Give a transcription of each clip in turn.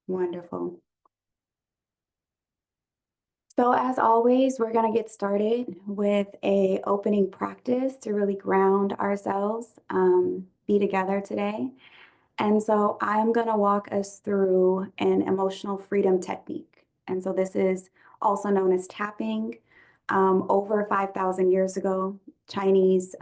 Wonderful. So as always, we're going to get started with a opening practice to really ground ourselves, be together today. And so I'm going to walk us through an emotional freedom technique. And so this is also known as tapping. Over 5,000 years ago, Chinese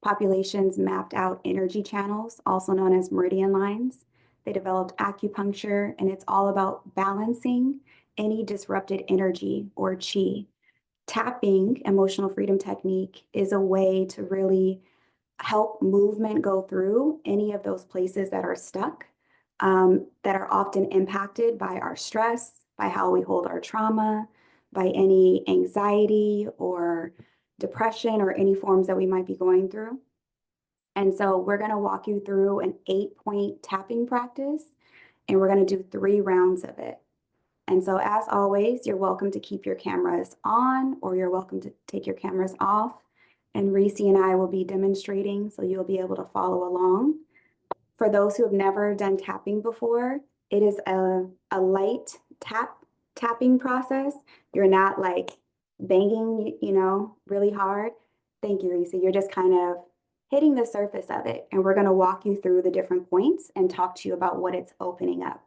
populations mapped out energy channels, also known as meridian lines. They developed acupuncture, and it's all about balancing any disrupted energy or qi. Tapping, emotional freedom technique, is a way to really help movement go through any of those places that are stuck, that are often impacted by our stress, by how we hold our trauma, by any anxiety or depression or any forms that we might be going through. And so we're going to walk you through an 8-point tapping practice, and we're going to do 3 rounds of it. And so as always, you're welcome to keep your cameras on, or you're welcome to take your cameras off. And Reese and I will be demonstrating, so you'll be able to follow along. For those who have never done tapping before, it is a light tapping process. You're not like banging, really hard. Thank you, Reese. You're just kind of hitting the surface of it. And we're going to walk you through the different points and talk to you about what it's opening up.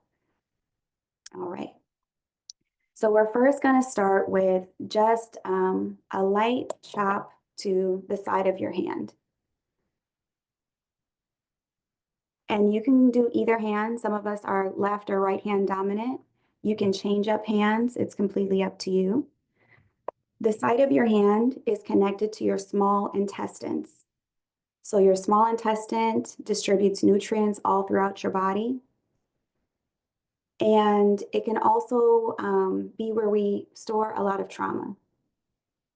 All right. So we're first going to start with just a light chop to the side of your hand. And you can do either hand. Some of us are left or right hand dominant. You can change up hands. It's completely up to you. The side of your hand is connected to your small intestines. So your small intestine distributes nutrients all throughout your body. And it can also be where we store a lot of trauma.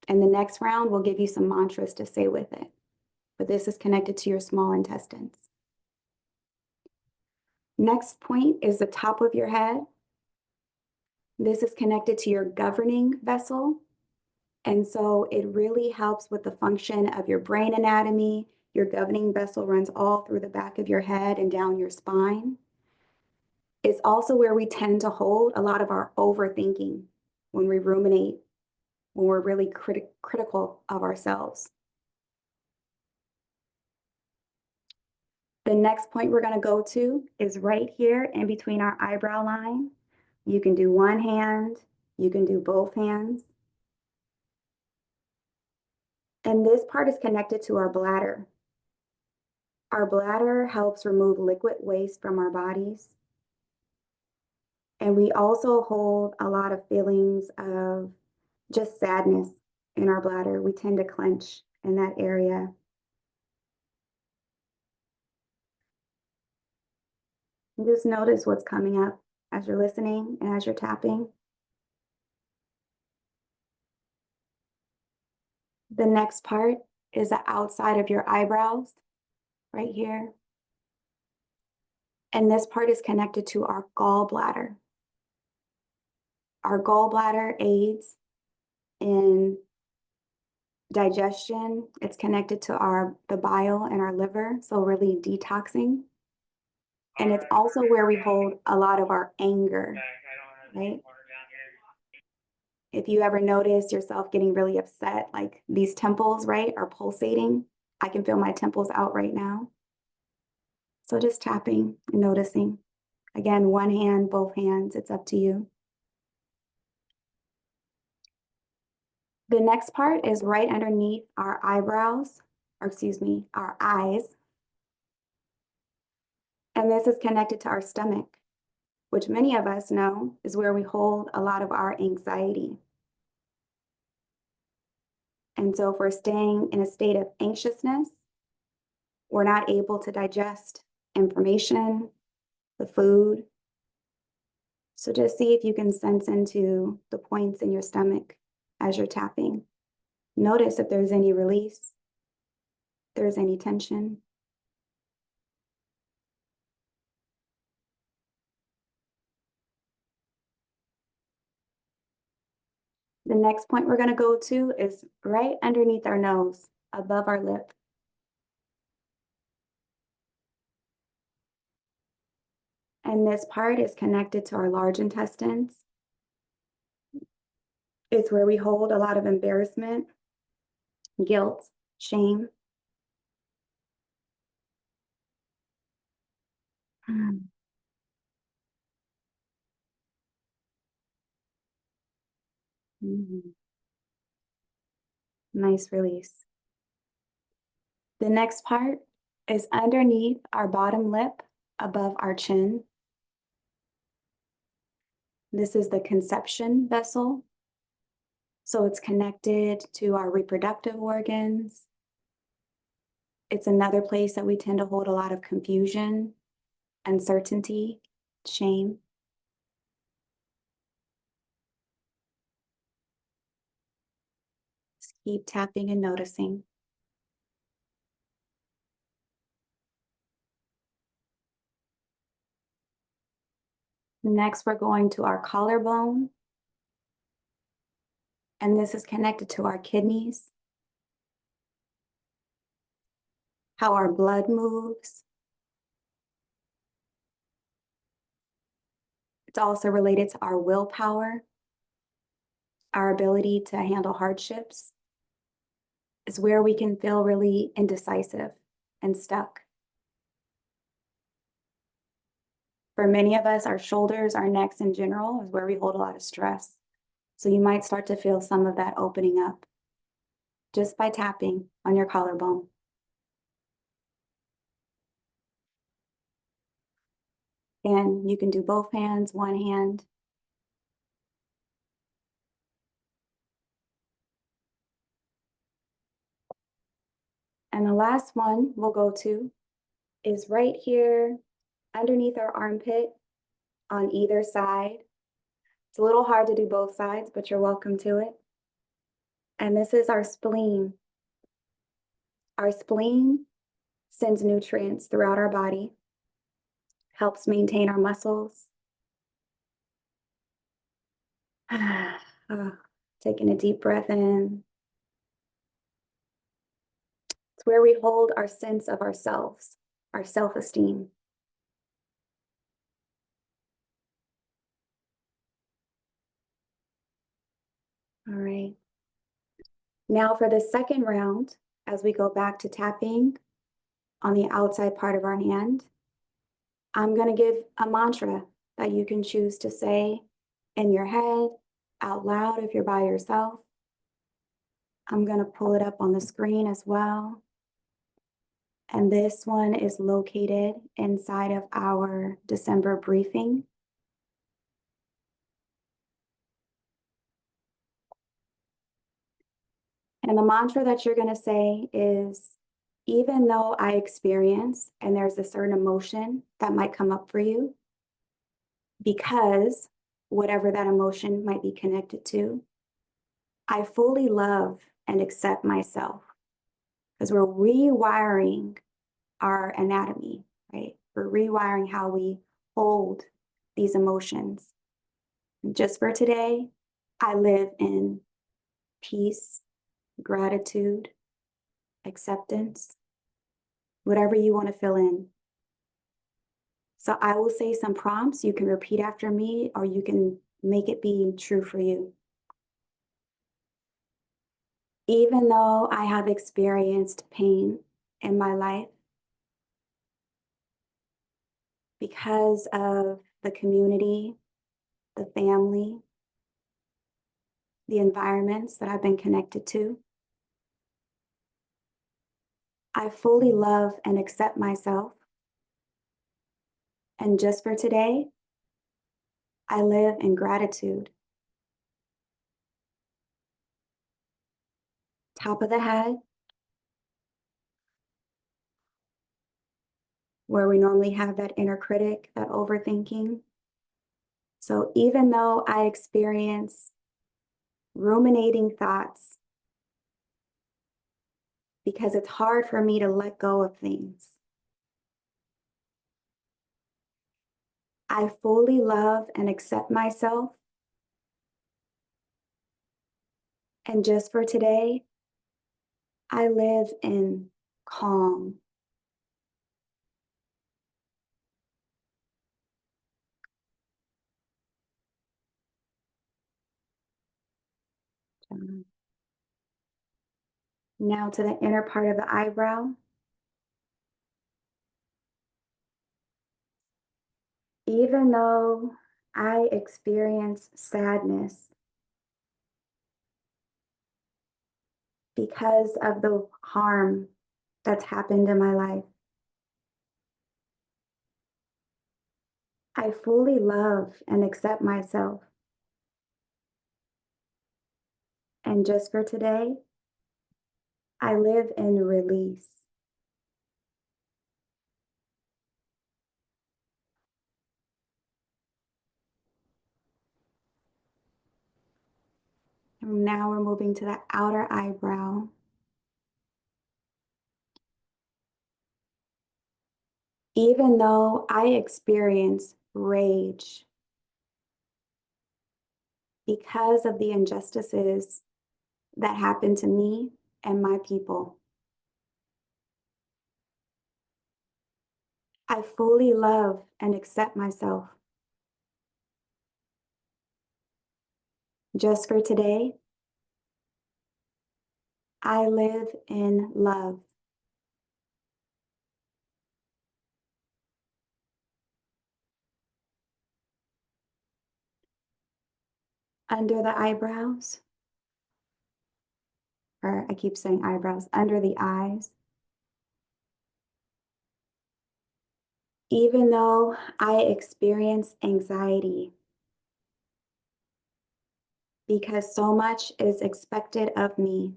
And the next round will give you some mantras to say with it. But this is connected to your small intestines. Next point is the top of your head. This is connected to your governing vessel. And so it really helps with the function of your brain anatomy. Your governing vessel runs all through the back of your head and down your spine. It's also where we tend to hold a lot of our overthinking when we ruminate, when we're really critical of ourselves. The next point we're going to go to is right here in between our eyebrow line. You can do one hand, you can do both hands. And this part is connected to our bladder. Our bladder helps remove liquid waste from our bodies. And we also hold a lot of feelings of just sadness in our bladder. We tend to clench in that area. And just notice what's coming up as you're listening and as you're tapping. The next part is the outside of your eyebrows, right here. And this part is connected to our gallbladder. Our gallbladder aids in digestion. It's connected to the bile in our liver, so really detoxing. And it's also where we hold a lot of our anger, right? If you ever notice yourself getting really upset, like these temples, right, are pulsating. I can feel my temples out right now. So just tapping and noticing. Again, one hand, both hands, it's up to you. The next part is right underneath our eyebrows, or excuse me, our eyes. And this is connected to our stomach, which many of us know is where we hold a lot of our anxiety. And so if we're staying in a state of anxiousness, we're not able to digest information, the food. So just see if you can sense into the points in your stomach as you're tapping. Notice if there's any release, if there's any tension. The next point we're going to go to is right underneath our nose, above our lip. And this part is connected to our large intestines. It's where we hold a lot of embarrassment, guilt, shame. Mm. Mhm. Nice release. The next part is underneath our bottom lip, above our chin. This is the conception vessel. So it's connected to our reproductive organs. It's another place that we tend to hold a lot of confusion, uncertainty, shame. Just keep tapping and noticing. Next, we're going to our collarbone. And this is connected to our kidneys, how our blood moves. It's also related to our willpower, our ability to handle hardships. It's where we can feel really indecisive and stuck. For many of us, our shoulders, our necks in general is where we hold a lot of stress. So you might start to feel some of that opening up just by tapping on your collarbone. And you can do both hands, one hand. And the last one we'll go to is right here underneath our armpit on either side. It's a little hard to do both sides, but you're welcome to it. And this is our spleen. Our spleen sends nutrients throughout our body, helps maintain our muscles. Taking a deep breath in. It's where we hold our sense of ourselves, our self-esteem. All right. Now for the second round, as we go back to tapping on the outside part of our hand, I'm going to give a mantra that you can choose to say in your head, out loud if you're by yourself. I'm going to pull it up on the screen as well. And this one is located inside of our December briefing. And the mantra that you're going to say is, even though I experience, and there's a certain emotion that might come up for you, because whatever that emotion might be connected to, I fully love and accept myself. Because we're rewiring our anatomy, right? We're rewiring how we hold these emotions. And just for today, I live in peace, gratitude, acceptance, whatever you want to fill in. So I will say some prompts. You can repeat after me, or you can make it be true for you. Even though I have experienced pain in my life because of the community, the family, the environments that I've been connected to, I fully love and accept myself. And just for today, I live in gratitude. Top of the head, where we normally have that inner critic, that overthinking. So even though I experience ruminating thoughts, because it's hard for me to let go of things, I fully love and accept myself. And just for today, I live in calm. Now to the inner part of the eyebrow. Even though I experience sadness because of the harm that's happened in my life, I fully love and accept myself. And just for today, I live in release. And now we're moving to the outer eyebrow. Even though I experience rage because of the injustices that happened to me and my people, I fully love and accept myself. Just for today, I live in love. Under the eyebrows, or I keep saying eyebrows, under the eyes. Even though I experience anxiety because so much is expected of me,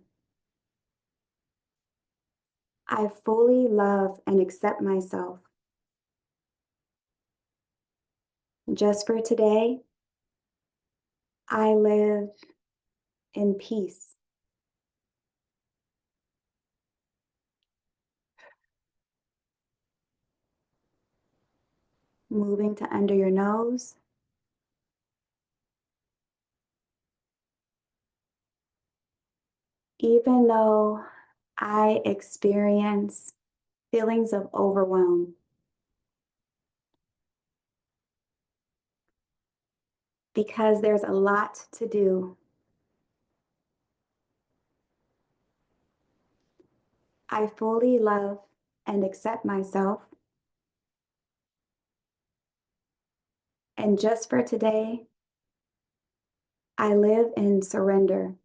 I fully love and accept myself. Just for today, I live in peace. Moving to under your nose. Even though I experience feelings of overwhelm because there's a lot to do, I fully love and accept myself. And just for today, I live in surrender.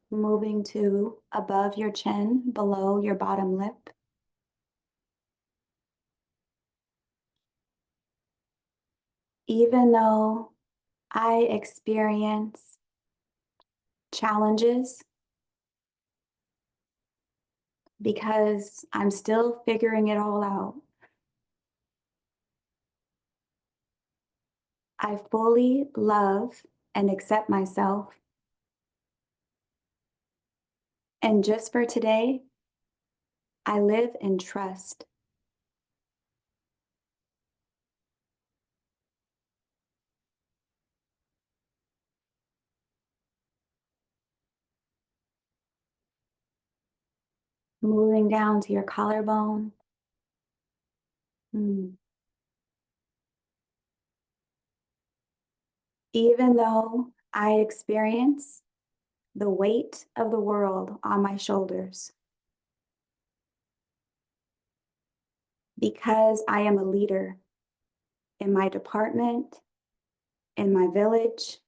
Moving to above your chin, below your bottom lip. Even though I experience challenges because I'm still figuring it all out, I fully love and accept myself. And just for today, I live in trust. Moving down to your collarbone. Mm. Even though I experience the weight of the world on my shoulders, because I am a leader in my department, in my village,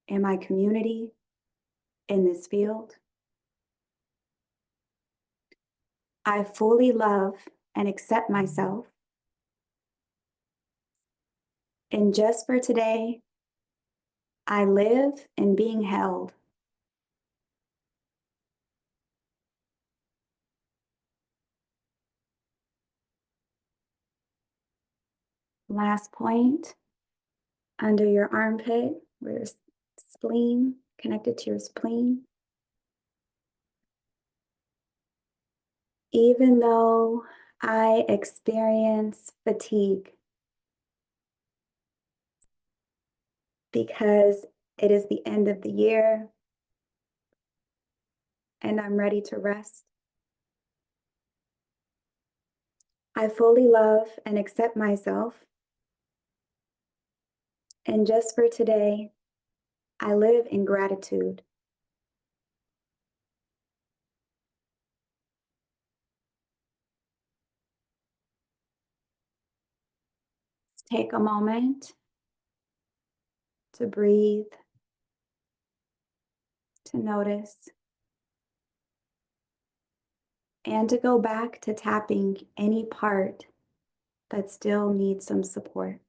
in my community, in this field, I fully love and accept myself. And just for today, I live in being held. Last point, under your armpit, where your spleen, connected to your spleen. Even though I experience fatigue because it is the end of the year and I'm ready to rest, I fully love and accept myself. And just for today, I live in gratitude. Take a moment to breathe, to notice, and to go back to tapping any part that still needs some support.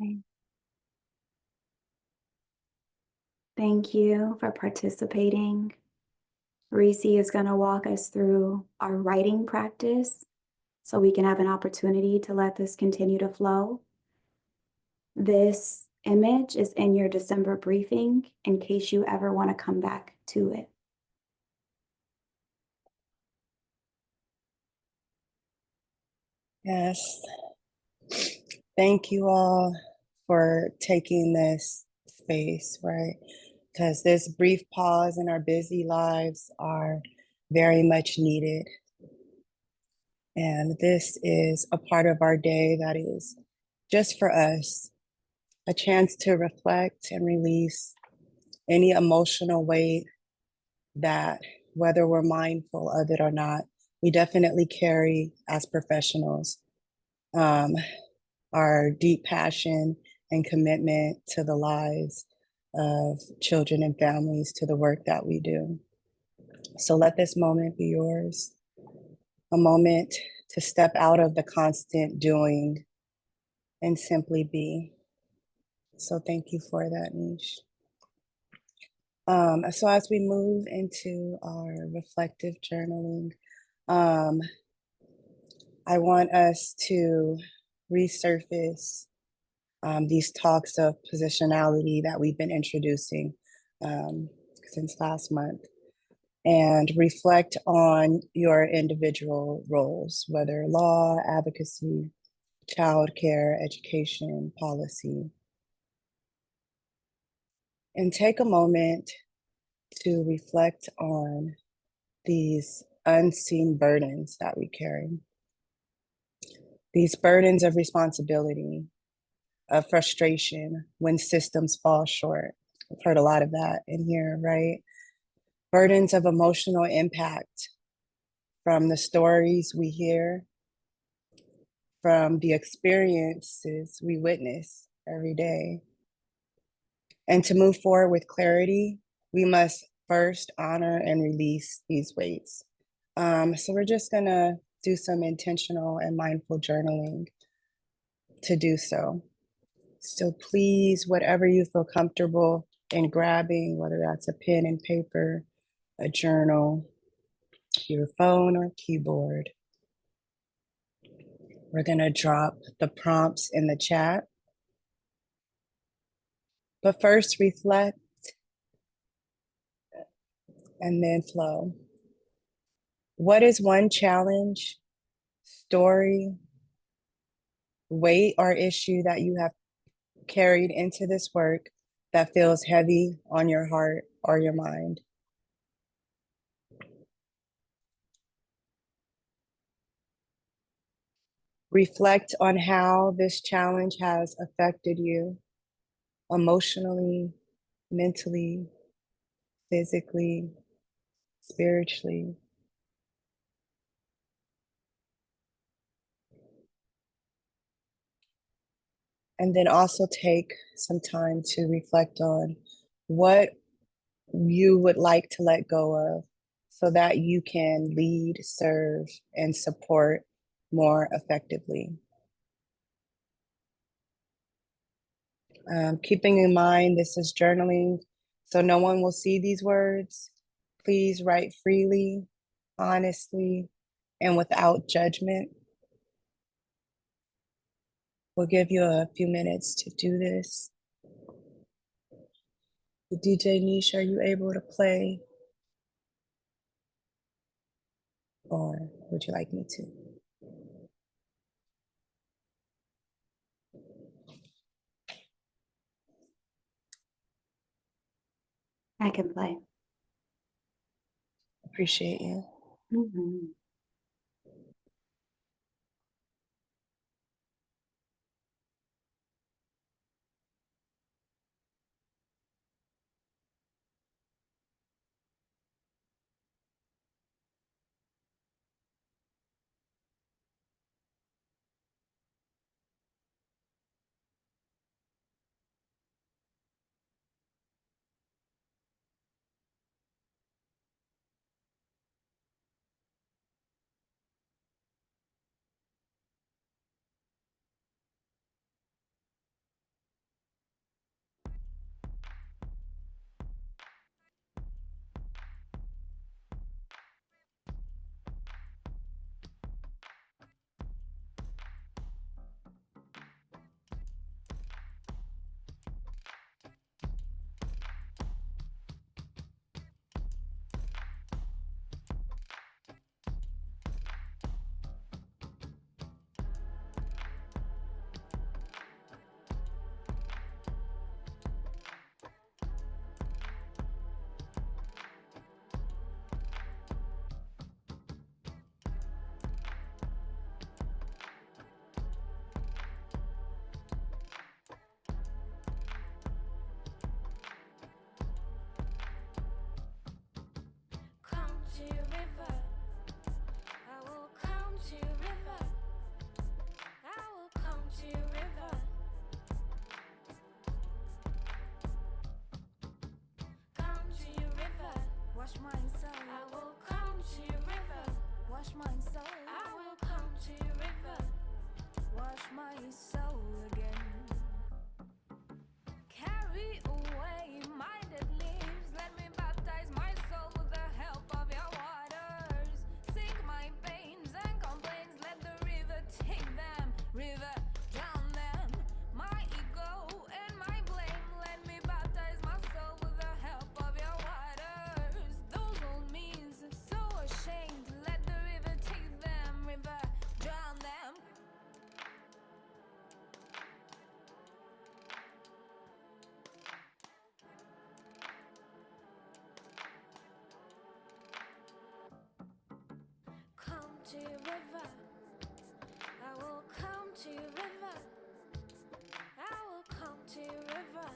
Okay. Thank you for participating. Reese is going to walk us through our writing practice so we can have an opportunity to let this continue to flow. This image is in your December briefing in case you ever want to come back to it. Yes. Thank you all for taking this space, right? Because this brief pause in our busy lives are very much needed. And this is a part of our day that is just for us, a chance to reflect and release any emotional weight that, whether we're mindful of it or not, we definitely carry as professionals. Our deep passion and commitment to the lives of children and families, to the work that we do. So let this moment be yours, a moment to step out of the constant doing and simply be. So thank you for that, Niche. So as we move into our reflective journaling, um, I want us to resurface these talks of positionality that we've been introducing since last month, and reflect on your individual roles, whether law, advocacy, childcare, education, policy. And take a moment to reflect on these unseen burdens that we carry, these burdens of responsibility, of frustration when systems fall short. I've heard a lot of that in here, right? Burdens of emotional impact from the stories we hear, from the experiences we witness every day. And to move forward with clarity, we must first honor and release these weights. So we're just gonna do some intentional and mindful journaling to do so. So please, whatever you feel comfortable in grabbing, whether that's a pen and paper, a journal, your phone or keyboard. We're gonna drop the prompts in the chat. But first reflect and then flow. What is one challenge, story, weight, or issue that you have carried into this work that feels heavy on your heart or your mind? Reflect on how this challenge has affected you emotionally, mentally, physically, spiritually. And then also take some time to reflect on what you would like to let go of so that you can lead, serve, and support more effectively. Keeping in mind, this is journaling. So no one will see these words. Please write freely, honestly, and without judgment. We'll give you a few minutes to do this. The DJ Niche, are you able to play? Or would you like me to? I can play. Appreciate you. Mhm. Come to your river. I will come to your river. I will come to your river. Come to your river. Wash my soul. I will come to your river. Wash my soul. I will come to your river. Wash my soul again. Carry away my dead leaves. Let me baptize my soul with the help of your waters. Sink my pains and complaints. Let the river take them. River, drown them. My ego and my blame. Let me baptize my soul with the help of your waters. Those old means so ashamed. Let the river take them. River, drown them. Come to your river. I will come to your river. I will come to your river.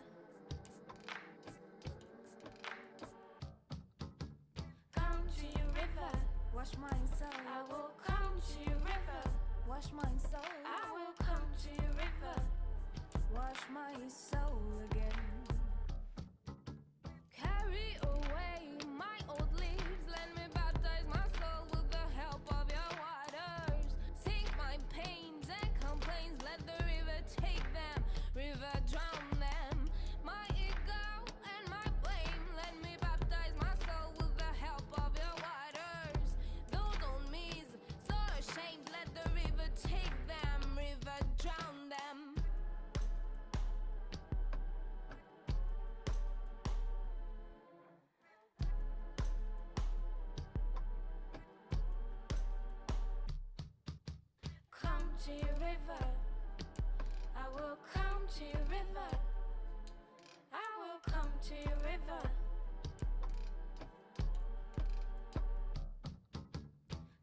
Come to your river. Wash my soul. I will come to your river. Wash my soul. I will come to your river. Wash my soul again. Carry away my old leaves. Let me baptize my soul with the help of your waters. Sink my pains and complaints. Let the river take them. River, drown them. My ego and my blame. Let me baptize my soul with the help of your waters. Those old me's so ashamed. Let the river take them. River, drown them. Come to your river. I will come to your river. I will come to your river.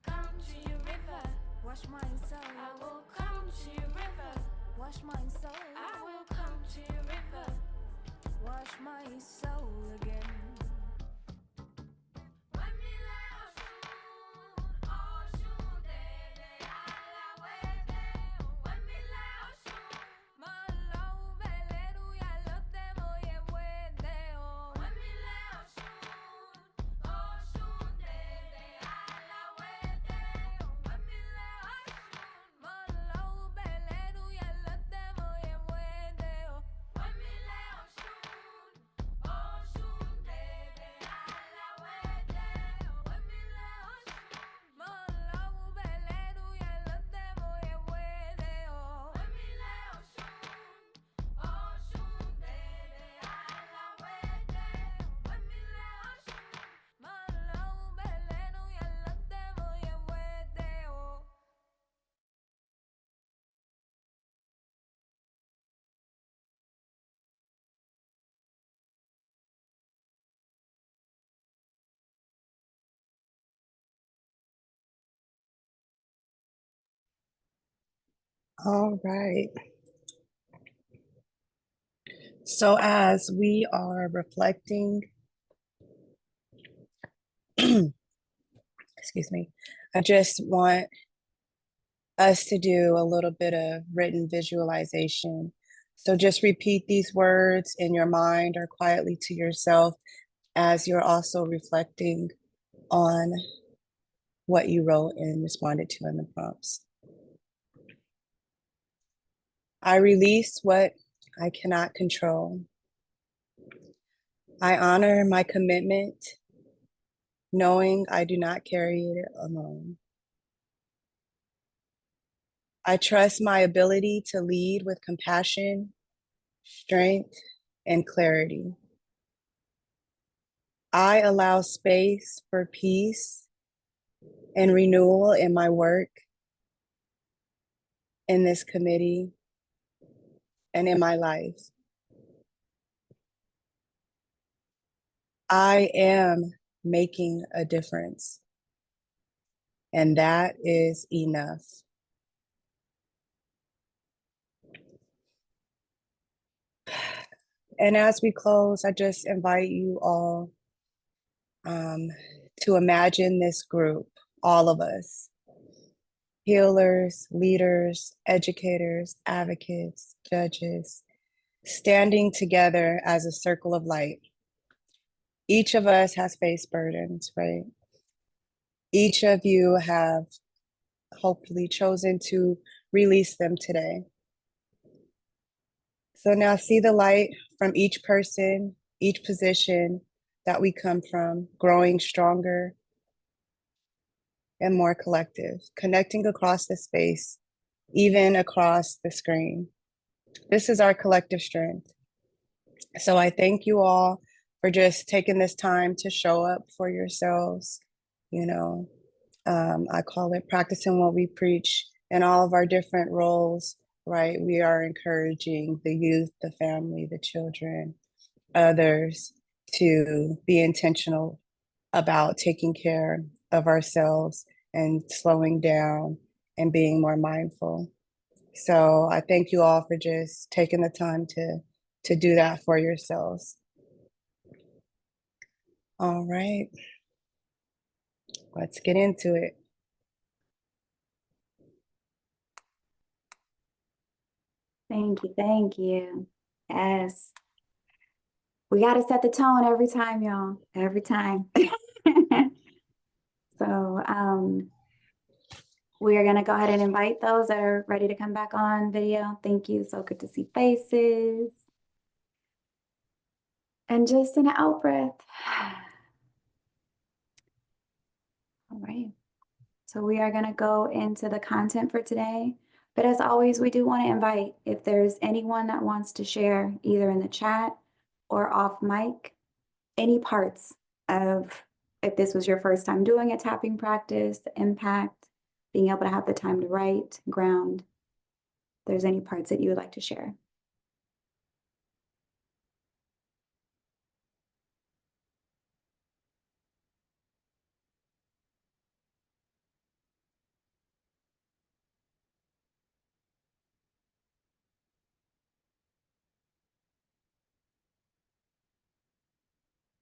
Come to your river. Wash my soul. I will come to your river. Wash my soul. I will come to your river. Wash my soul again. All right. So as we are reflecting, excuse me, I just want us to do a little bit of written visualization. So just repeat these words in your mind or quietly to yourself as you're also reflecting on what you wrote and responded to in the prompts. I release what I cannot control. I honor my commitment, knowing I do not carry it alone. I trust my ability to lead with compassion, strength, and clarity. I allow space for peace and renewal in my work, in this committee, and in my life. I am making a difference, and that is enough. And as we close, I just invite you all to imagine this group, all of us, healers, leaders, educators, advocates, judges, standing together as a circle of light. Each of us has faced burdens, right? Each of you have hopefully chosen to release them today. So now see the light from each person, each position that we come from, growing stronger and more collective, connecting across the space, even across the screen. This is our collective strength. So I thank you all for just taking this time to show up for yourselves. You know, I call it practicing what we preach in all of our different roles, right? We are encouraging the youth, the family, the children, others to be intentional about taking care of ourselves and slowing down and being more mindful. So I thank you all for just taking the time to do that for yourselves. All right, let's get into it. Thank you, thank you. Yes. We got to set the tone every time, y'all, every time. So we are going to go ahead and invite those that are ready to come back on video. Thank you. So good to see faces. And just an out breath. All right. So we are going to go into the content for today. But as always, we do want to invite if there's anyone that wants to share either in the chat or off mic, any parts of if this was your first time doing a tapping practice, impact, being able to have the time to write, ground, if there's any parts that you would like to share.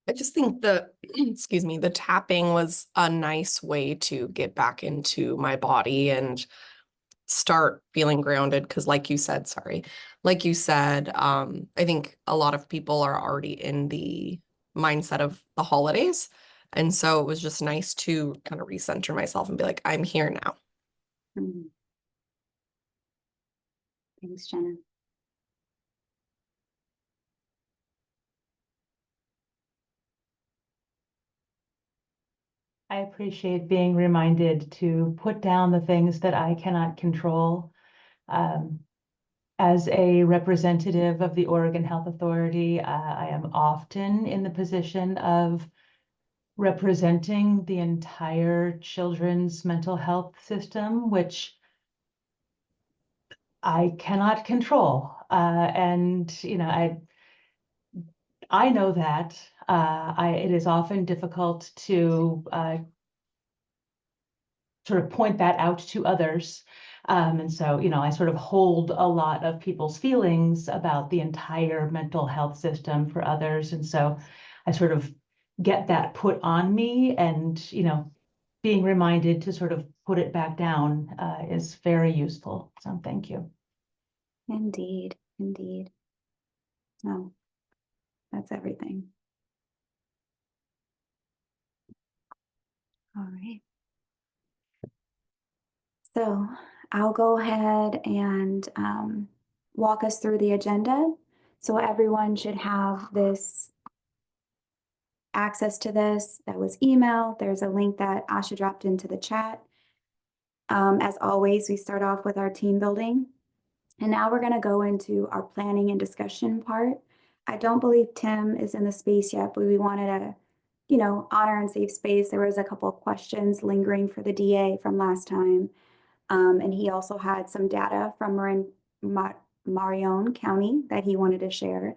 I just think the, excuse me, the tapping was a nice way to get back into my body and start feeling grounded. Because like you said, I think a lot of people are already in the mindset of the holidays. And so it was just nice to kind of recenter myself and be like, I'm here now. Mhm. Thanks, Jenna. I appreciate being reminded to put down the things that I cannot control. As a representative of the Oregon Health Authority, I am often in the position of representing the entire children's mental health system, which I cannot control. And, you know, I know that it is often difficult to sort of point that out to others. And so, I sort of hold a lot of people's feelings about the entire mental health system for others. And so I sort of get that put on me, and, being reminded to sort of put it back down is very useful. So thank you. Indeed, indeed. No, that's everything. All right. So I'll go ahead and walk us through the agenda. So everyone should have this access to this. That was email. There's a link that Asha dropped into the chat. As always, we start off with our team building. And now we're going to go into our planning and discussion part. I don't believe Tim is in the space yet, but we wanted to, honor and save space. There was a couple of questions lingering for the DA from last time. And he also had some data from Marion County that he wanted to share.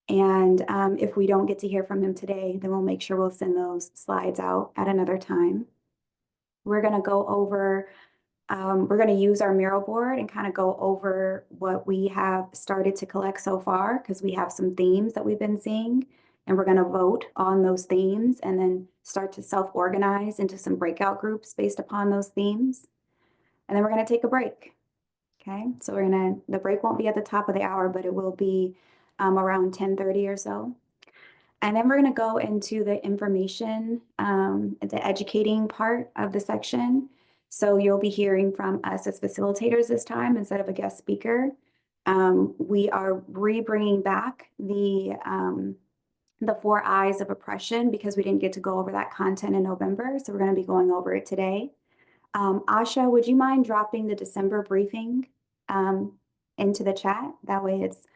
And if we don't get to hear from him today, then we'll make sure we'll send those slides out at another time. We're going to go over, we're going to use our mural board and kind of go over what we have started to collect so far, because we have some themes that we've been seeing, and we're going to vote on those themes and then start to self-organize into some breakout groups based upon those themes. And then we're going to take a break. Okay, so the break won't be at the top of the hour, but it will be around 10:30 or so. And then we're going to go into the information, the educating part of the section. So you'll be hearing from us as facilitators this time instead of a guest speaker. We are bringing back the 4 Eyes of Oppression because we didn't get to go over that content in November. So we're going to be going over it today. Asha, would you mind dropping the December briefing into the chat? That way it's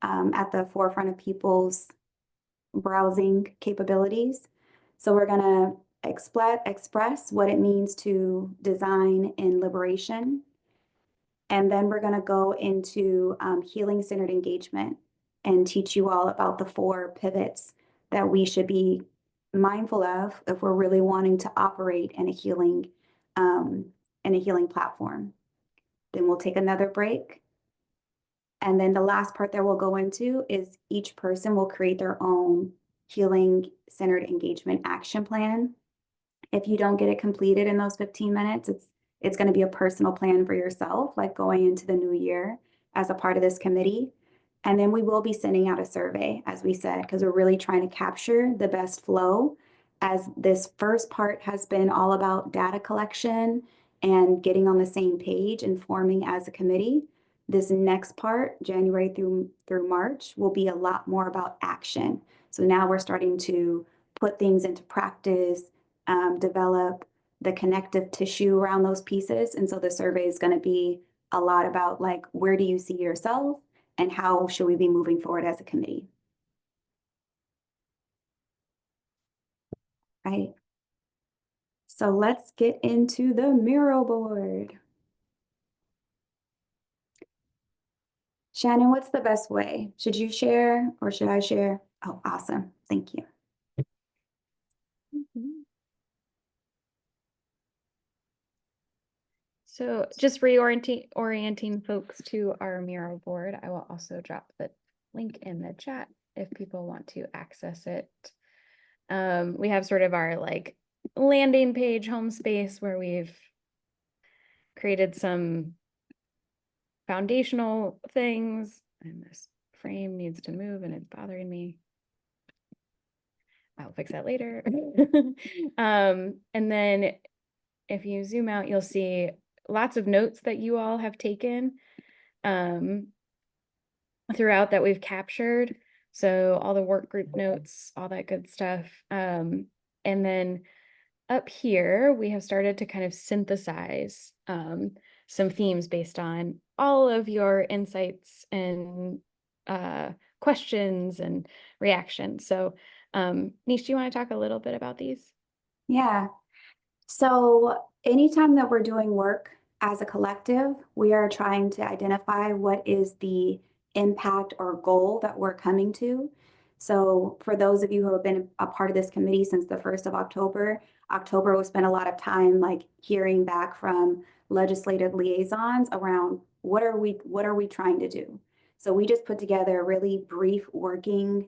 at the forefront of people's browsing capabilities. So we're going to express what it means to design in liberation. And then we're going to go into healing-centered engagement and teach you all about the 4 pivots that we should be mindful of if we're really wanting to operate in a healing platform. Then we'll take another break. And then the last part that we'll go into is each person will create their own healing-centered engagement action plan. If you don't get it completed in those 15 minutes, it's going to be a personal plan for yourself, like going into the new year as a part of this committee. And then we will be sending out a survey, as we said, because we're really trying to capture the best flow, as this first part has been all about data collection and getting on the same page and forming as a committee. This next part, January through March, will be a lot more about action. So now we're starting to put things into practice, develop the connective tissue around those pieces. And so the survey is going to be a lot about, like, where do you see yourself and how should we be moving forward as a committee? Right. So let's get into the mural board. Shannon, what's the best way? Should you share or should I share? Oh, awesome. Thank you. So just orienting folks to our mural board. I will also drop the link in the chat if people want to access it. We have sort of our like landing page home space where we've created some foundational things, and this frame needs to move and it's bothering me. I'll fix that later. And then if you zoom out, you'll see lots of notes that you all have taken throughout that we've captured. So all the work group notes, all that good stuff. And then up here, we have started to kind of synthesize some themes based on all of your insights and questions and reactions. So Nish, do you want to talk a little bit about these? Yeah. So anytime that we're doing work as a collective, we are trying to identify what is the impact or goal that we're coming to. So for those of you who have been a part of this committee since the 1st of October, October we spent a lot of time like hearing back from legislative liaisons around what are we trying to do? So we just put together a really brief working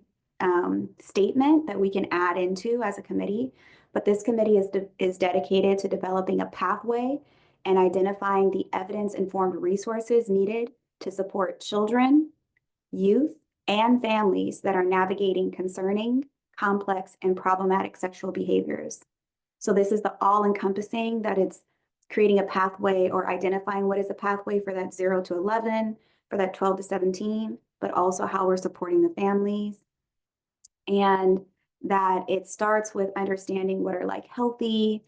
statement that we can add into as a committee. But this committee is dedicated to developing a pathway and identifying the evidence-informed resources needed to support children, youth, and families that are navigating concerning, complex, and problematic sexual behaviors. So this is the all-encompassing, that it's creating a pathway or identifying what is a pathway for that 0 to 11, for that 12 to 17, but also how we're supporting the families. And that it starts with understanding what are like healthy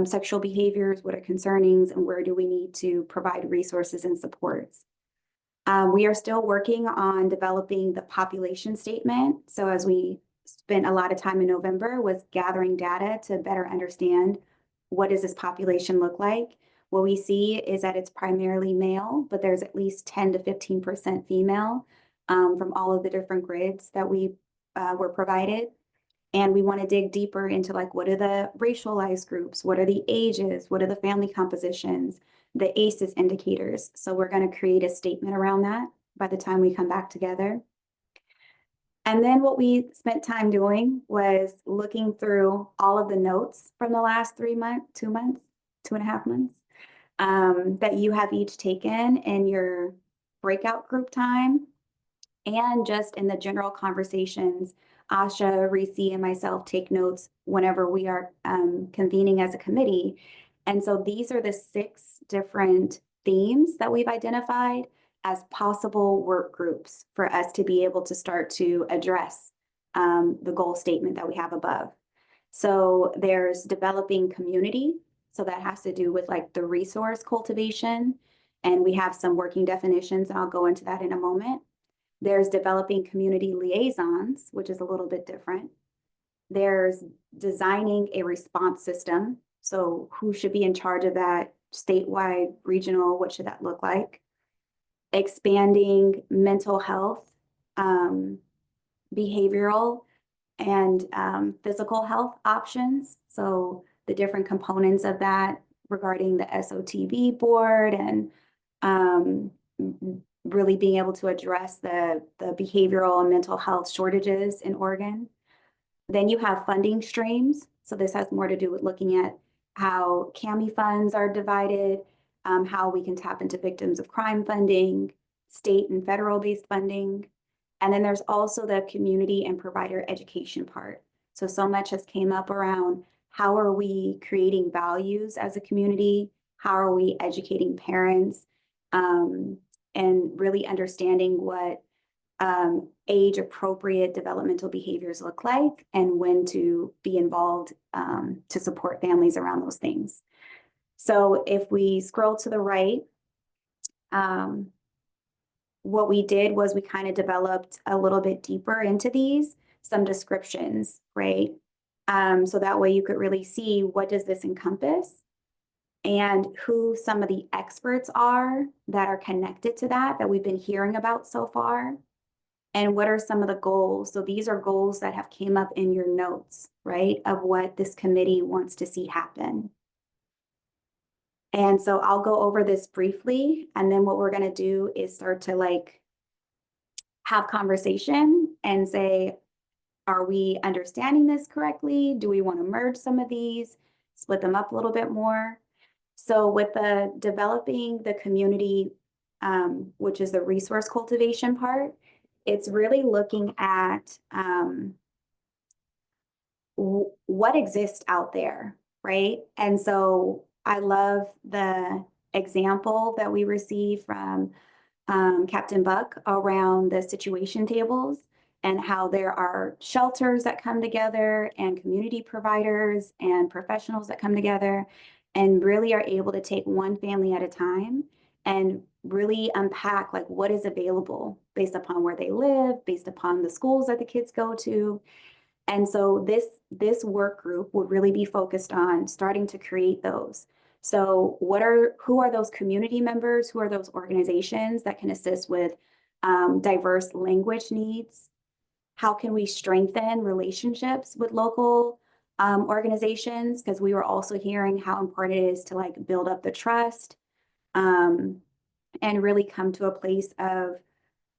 sexual behaviors, what are concernings, and where do we need to provide resources and supports. We are still working on developing the population statement. So as we spent a lot of time in November was gathering data to better understand what does this population look like. What we see is that it's primarily male, but there's at least 10 to 15% female from all of the different grids that we were provided. And we want to dig deeper into like, what are the racialized groups? What are the ages? What are the family compositions? The ACEs indicators. So we're going to create a statement around that by the time we come back together. And then what we spent time doing was looking through all of the notes from the last 3 months, 2 months, 2.5 months, that you have each taken in your breakout group time and just in the general conversations. Asha, Reese, and myself take notes whenever we are convening as a committee. And so these are the 6 different themes that we've identified as possible work groups for us to be able to start to address the goal statement that we have above. So there's developing community. So that has to do with like the resource cultivation. And we have some working definitions, and I'll go into that in a moment. There's developing community liaisons, which is a little bit different. There's designing a response system. So who should be in charge of that? Statewide, regional, what should that look like? Expanding mental health, behavioral, and physical health options. So the different components of that regarding the SOTB board and really being able to address the behavioral and mental health shortages in Oregon. Then you have funding streams. So this has more to do with looking at how CAMI funds are divided, how we can tap into victims of crime funding, state and federal based funding. And then there's also the community and provider education part. So much has came up around how are we creating values as a community? How are we educating parents? And really understanding what age appropriate developmental behaviors look like and when to be involved to support families around those things. So if we scroll to the right, what we did was we kind of developed a little bit deeper into these, some descriptions, right? So that way you could really see what does this encompass and who some of the experts are that are connected to that we've been hearing about so far. And what are some of the goals? So these are goals that have came up in your notes, right? Of what this committee wants to see happen. And so I'll go over this briefly. And then what we're going to do is start to like have conversation and say, are we understanding this correctly? Do we want to merge some of these, split them up a little bit more? So with the developing the community, which is the resource cultivation part, it's really looking at what exists out there, right? And so I love the example that we received from Captain Buck around the situation tables and how there are shelters that come together and community providers and professionals that come together and really are able to take one family at a time and really unpack like what is available based upon where they live, based upon the schools that the kids go to. And so this work group would really be focused on starting to create those. So who are those community members? Who are those organizations that can assist with diverse language needs, how can we strengthen relationships with local organizations? Because we were also hearing how important it is to like build up the trust and really come to a place of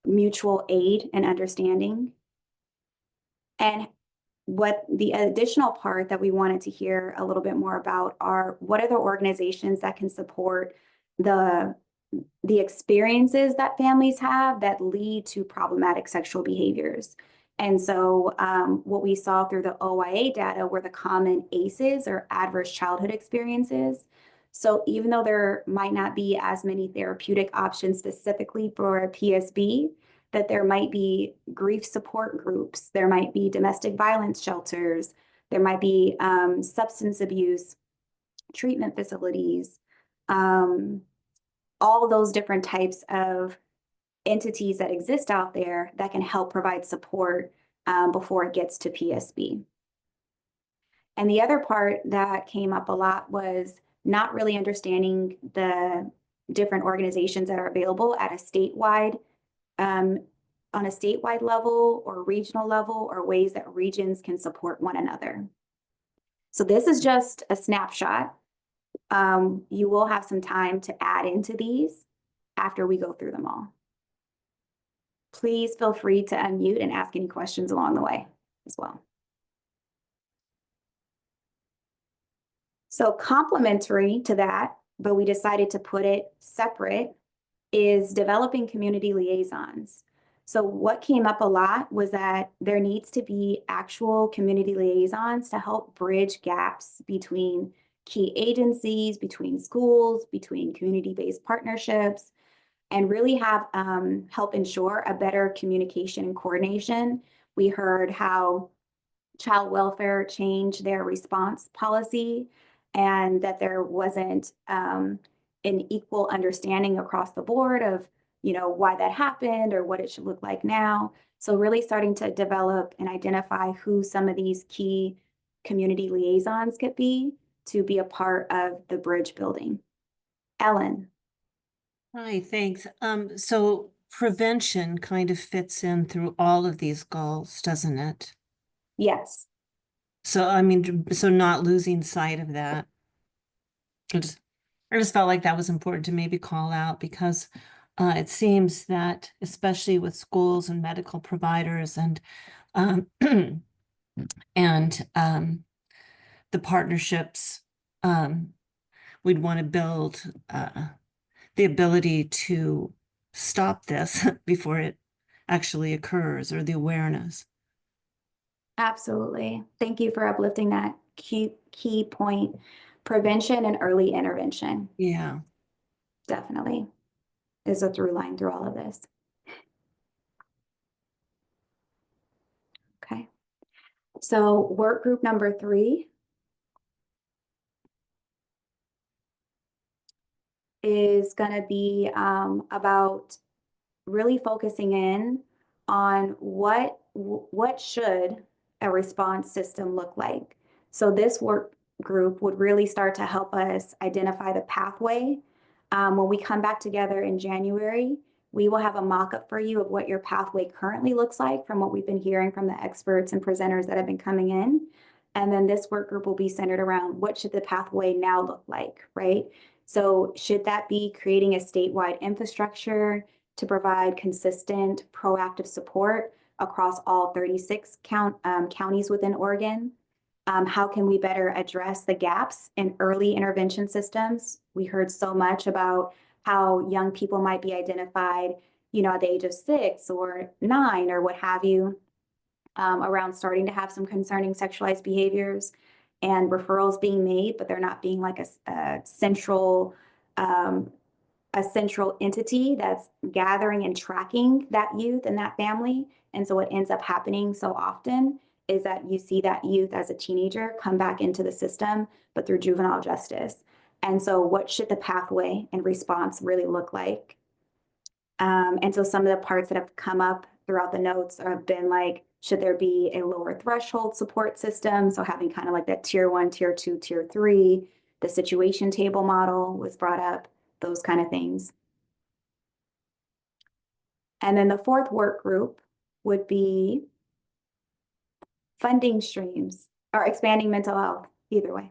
mutual aid and understanding. And what the additional part that we wanted to hear a little bit more about are what are the organizations that can support the experiences that families have that lead to problematic sexual behaviors. And so what we saw through the OIA data were the common ACEs or adverse childhood experiences. So even though there might not be as many therapeutic options specifically for PSB, that there might be grief support groups, there might be domestic violence shelters, there might be substance abuse treatment facilities, all those different types of entities that exist out there that can help provide support before it gets to PSB. And the other part that came up a lot was not really understanding the different organizations that are available at a statewide, on a statewide level or regional level, or ways that regions can support one another. So this is just a snapshot. You will have some time to add into these after we go through them all. Please feel free to unmute and ask any questions along the way as well. So complementary to that, but we decided to put it separate, is developing community liaisons. So what came up a lot was that there needs to be actual community liaisons to help bridge gaps between key agencies, between schools, between community-based partnerships, and really have help ensure a better communication and coordination. We heard how child welfare changed their response policy and that there wasn't an equal understanding across the board of, you know, why that happened or what it should look like now. So really starting to develop and identify who some of these key community liaisons could be to be a part of the bridge building. Ellen. Hi, thanks. So prevention kind of fits in through all of these goals, doesn't it? Yes. So, I mean, so not losing sight of that. I just felt like that was important to maybe call out because it seems that especially with schools and medical providers and the partnerships, we'd want to build the ability to stop this before it actually occurs, or the awareness. Absolutely. Thank you for uplifting that key point. Prevention and early intervention. Yeah. Definitely is a through line through all of this. Okay. So work group number 3 is going to be about really focusing in on what should a response system look like. So this work group would really start to help us identify the pathway. When we come back together in January, we will have a mock-up for you of what your pathway currently looks like from what we've been hearing from the experts and presenters that have been coming in. And then this work group will be centered around what should the pathway now look like, right? So should that be creating a statewide infrastructure to provide consistent, proactive support across all 36 counties within Oregon? How can we better address the gaps in early intervention systems? We heard so much about how young people might be identified, you know, at the age of 6 or 9 or what have you, around starting to have some concerning sexualized behaviors and referrals being made, but they're not being like a central entity that's gathering and tracking that youth and that family. And so what ends up happening so often is that you see that youth as a teenager come back into the system, but through juvenile justice. And so what should the pathway and response really look like? And so some of the parts that have come up throughout the notes have been like, should there be a lower threshold support system? So having kind of like that tier 1, tier 2, tier 3, the situation table model was brought up, those kind of things. And then the fourth work group would be funding streams or expanding mental health, either way.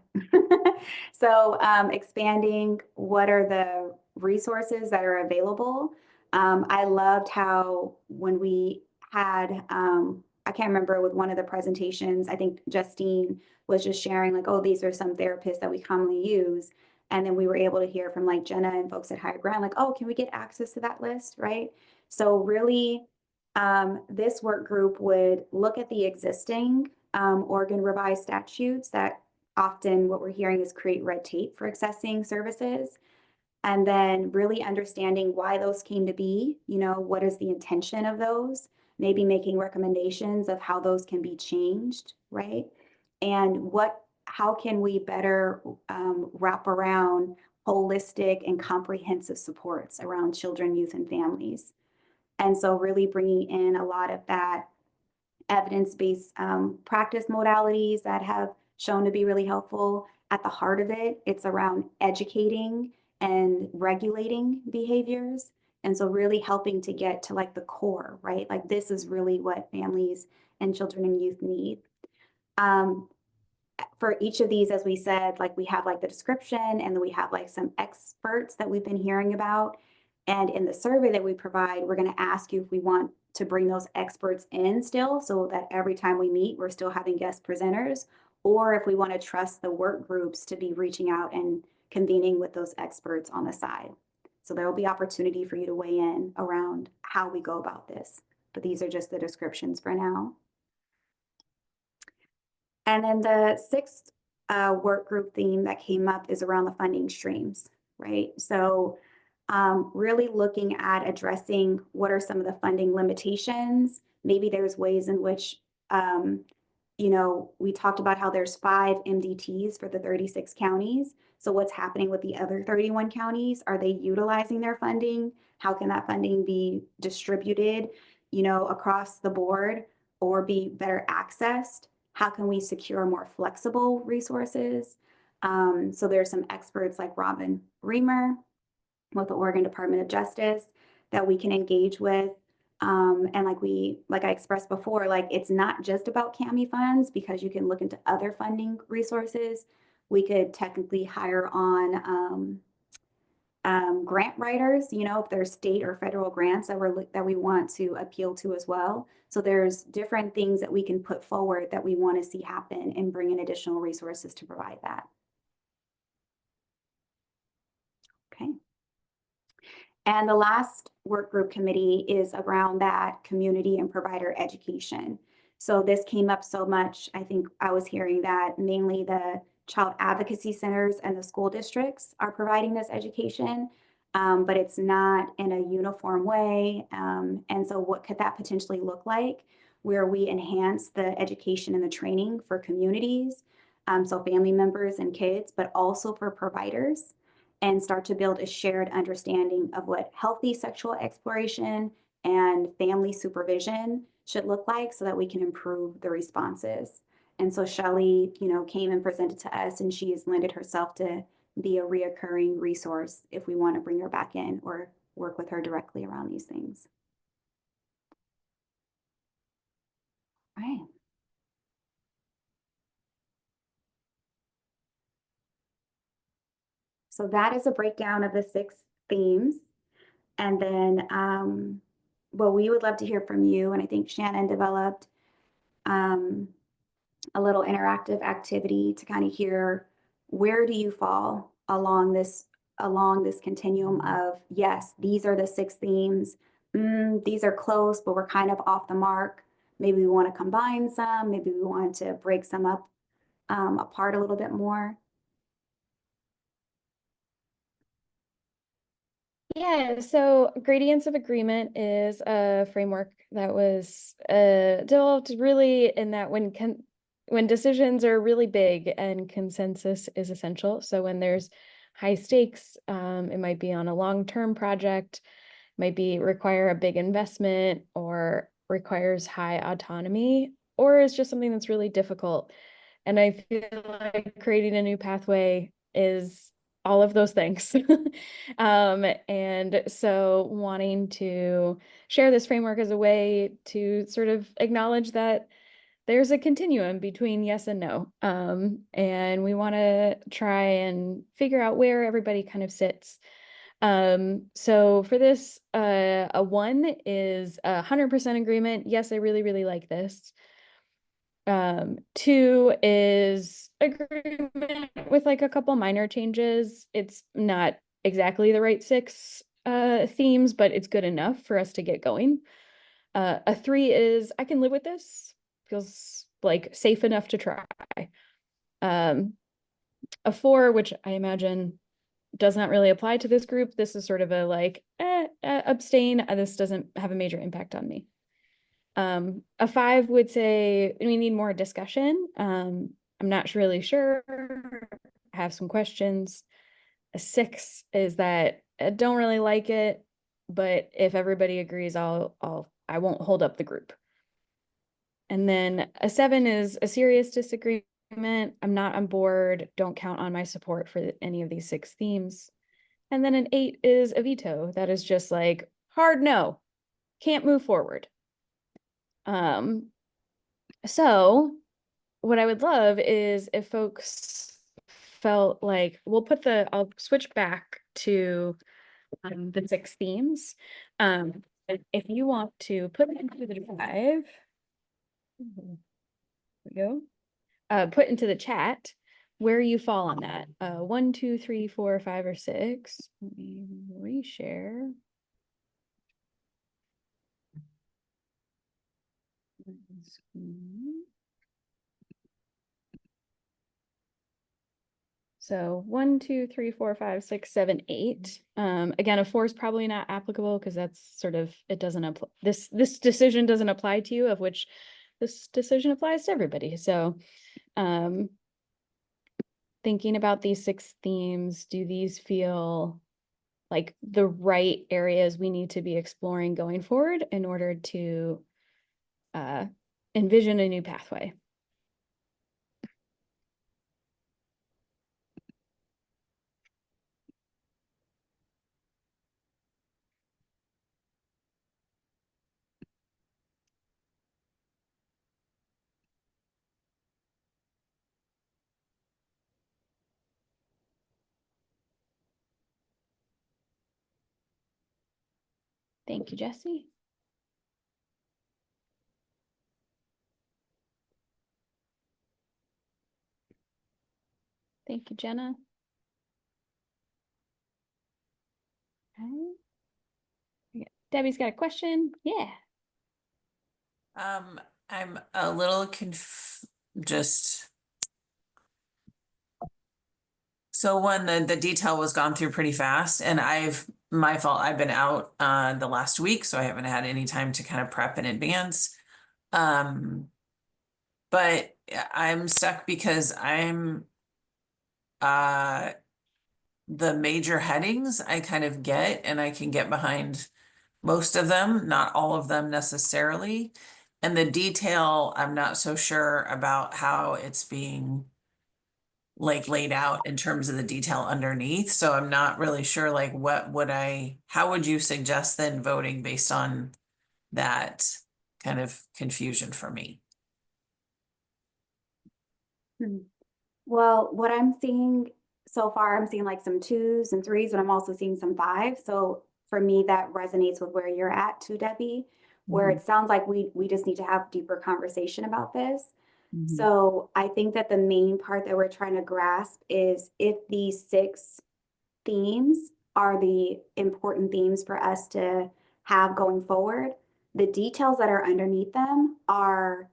So expanding what are the resources that are available. I loved how when we had, I can't remember with one of the presentations, I think Justine was just sharing like, oh, these are some therapists that we commonly use. And then we were able to hear from like Jenna and folks at Higher Ground, like, oh, can we get access to that list, right? So really, this work group would look at the existing Oregon revised statutes that often what we're hearing is create red tape for accessing services. And then really understanding why those came to be, you know, what is the intention of those, maybe making recommendations of how those can be changed, right? And how can we better wrap around holistic and comprehensive supports around children, youth, and families. And so really bringing in a lot of that evidence-based practice modalities that have shown to be really helpful. At the heart of it, it's around educating and regulating behaviors. And so really helping to get to like the core, right? Like this is really what families and children and youth need. For each of these, as we said, like we have like the description and then we have like some experts that we've been hearing about. And in the survey that we provide, we're going to ask you if we want to bring those experts in still so that every time we meet, we're still having guest presenters, or if we want to trust the work groups to be reaching out and convening with those experts on the side. So there will be opportunity for you to weigh in around how we go about this. But these are just the descriptions for now. And then the sixth work group theme that came up is around the funding streams, right? So really looking at addressing what are some of the funding limitations. Maybe there's ways in which, you know, we talked about how there's 5 MDTs for the 36 counties. So what's happening with the other 31 counties? Are they utilizing their funding? How can that funding be distributed, you know, across the board or be better accessed? How can we secure more flexible resources? So there's some experts like Robin Reamer with the Oregon Department of Justice that we can engage with. And like I expressed before, like it's not just about CAMI funds because you can look into other funding resources. We could technically hire on grant writers, you know, if there's state or federal grants that we want to appeal to as well. So there's different things that we can put forward that we want to see happen and bring in additional resources to provide that. Okay. And the last work group committee is around that community and provider education. So this came up so much. I think I was hearing that mainly the child advocacy centers and the school districts are providing this education, but it's not in a uniform way. And so what could that potentially look like where we enhance the education and the training for communities, so family members and kids, but also for providers, and start to build a shared understanding of what healthy sexual exploration and family supervision should look like so that we can improve the responses. And so Shelley, you know, came and presented to us, and she has lended herself to be a reoccurring resource if we want to bring her back in or work with her directly around these things. All right. So that is a breakdown of the 6 themes. And then, well, we would love to hear from you. And I think Shannon developed a little interactive activity to kind of hear where do you fall along this continuum of, yes, these are the 6 themes. These are close, but we're kind of off the mark. Maybe we want to combine some. Maybe we want to break some up apart a little bit more. Yeah, so Gradients of Agreement is a framework that was developed really in that when decisions are really big and consensus is essential. So when there's high stakes, it might be on a long-term project, might be require a big investment or requires high autonomy, or is just something that's really difficult. And I feel like creating a new pathway is all of those things. And so wanting to share this framework as a way to sort of acknowledge that there's a continuum between yes and no. And we want to try and figure out where everybody kind of sits. So for this, a 1 is 100% agreement. Yes, I really, really like this. 2 is agreement with like a couple minor changes. It's not exactly the right 6 themes, but it's good enough for us to get going. A 3 is I can live with this. Feels like safe enough to try. A 4, which I imagine does not really apply to this group. This is sort of a like, abstain. This doesn't have a major impact on me. A 5 would say we need more discussion. I'm not really sure. I have some questions. A 6 is that I don't really like it, but if everybody agrees, I won't hold up the group. And then a 7 is a serious disagreement. I'm not on board. Don't count on my support for any of these 6 themes. And then an 8 is a veto. That is just like hard no, can't move forward. So what I would love is if folks felt like I'll switch back to the 6 themes. If you want to put into the drive, there we go. Put into the chat where you fall on that. 1, 2, 3, 4, 5, or 6. Let me reshare. So 1, 2, 3, 4, 5, 6, 7, 8. Again, a 4 is probably not applicable because that's sort of, it doesn't apply. This decision doesn't apply to you, of which this decision applies to everybody. So thinking about these 6 themes, do these feel like the right areas we need to be exploring going forward in order to envision a new pathway? Thank you, Jesse. Thank you, Jenna. Okay. Yeah. Debbie's got a question. Yeah. I'm a little just. So one, the detail was gone through pretty fast, and my fault, I've been out the last week, so I haven't had any time to kind of prep in advance. But I'm stuck because the major headings I kind of get, and I can get behind most of them, not all of them necessarily. And the detail, I'm not so sure about how it's being like laid out in terms of the detail underneath. So I'm not really sure, like, how would you suggest then voting based on that kind of confusion for me? Well, what I'm seeing so far, I'm seeing like some 2s and 3s, but I'm also seeing some 5s. So for me, that resonates with where you're at too, Debbie, where it sounds like we just need to have deeper conversation about this. So I think that the main part that we're trying to grasp is if these 6 themes are the important themes for us to have going forward, the details that are underneath them are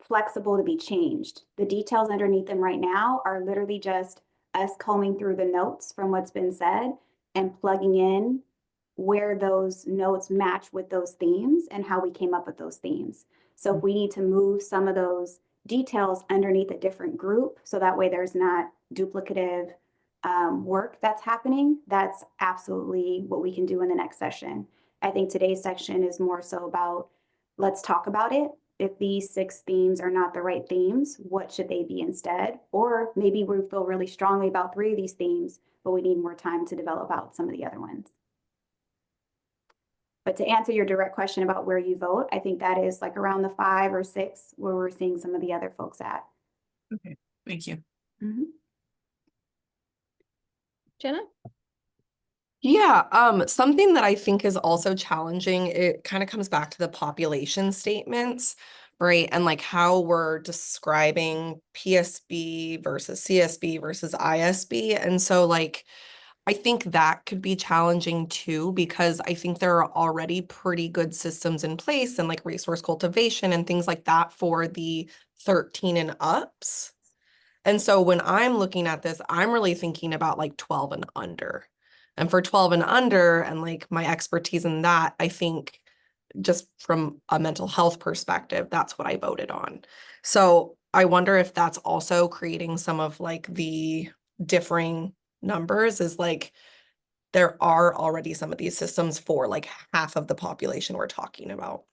flexible to be changed. The details underneath them right now are literally just us combing through the notes from what's been said and plugging in where those notes match with those themes and how we came up with those themes. So if we need to move some of those details underneath a different group, so that way there's not duplicative work that's happening, that's absolutely what we can do in the next session. I think today's section is more so about, let's talk about it. If these 6 themes are not the right themes, what should they be instead? Or maybe we feel really strongly about 3 of these themes, but we need more time to develop out some of the other ones. But to answer your direct question about where you vote, I think that is like around the 5 or 6 where we're seeing some of the other folks at. Thank you. Mhm. Jenna? Yeah, something that I think is also challenging, it kind of comes back to the population statements, right? And like how we're describing PSB versus CSB versus ISB. And so like I think that could be challenging too, because I think there are already pretty good systems in place and like resource cultivation and things like that for the 13 and ups. And so when I'm looking at this, I'm really thinking about like 12 and under. And for 12 and under, and like my expertise in that, I think just from a mental health perspective, that's what I voted on. So I wonder if that's also creating some of like the differing numbers, is like there are already some of these systems for like half of the population we're talking about.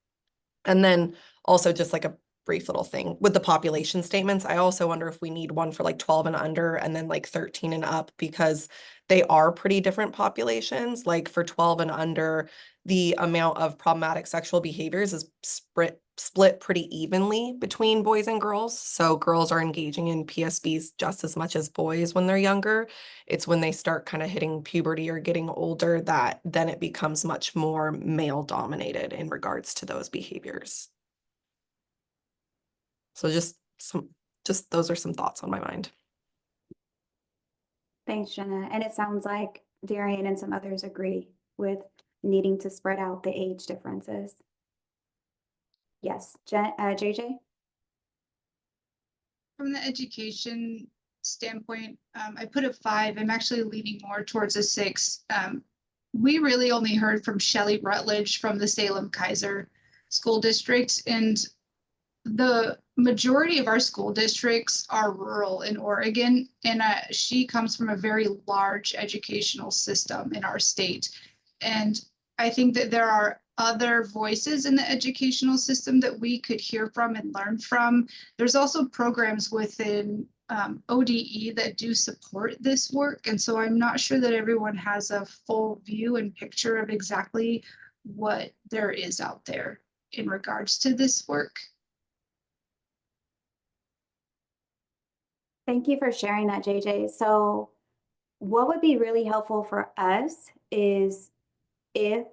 And then also just like a brief little thing with the population statements, I also wonder if we need one for like 12 and under and then like 13 and up, because they are pretty different populations. Like for 12 and under, the amount of problematic sexual behaviors is split pretty evenly between boys and girls. So girls are engaging in PSBs just as much as boys when they're younger. It's when they start kind of hitting puberty or getting older that then it becomes much more male dominated in regards to those behaviors. So just those are some thoughts on my mind. Thanks, Jenna. And it sounds like Darian and some others agree with needing to spread out the age differences. Yes, JJ? From the education standpoint, I put a 5. I'm actually leaning more towards a 6. We really only heard from Shelley Rutledge from the Salem Kaiser School District, and the majority of our school districts are rural in Oregon, and she comes from a very large educational system in our state. And I think that there are other voices in the educational system that we could hear from and learn from. There's also programs within ODE that do support this work. And so I'm not sure that everyone has a full view and picture of exactly what there is out there in regards to this work. Thank you for sharing that, JJ. So what would be really helpful for us is if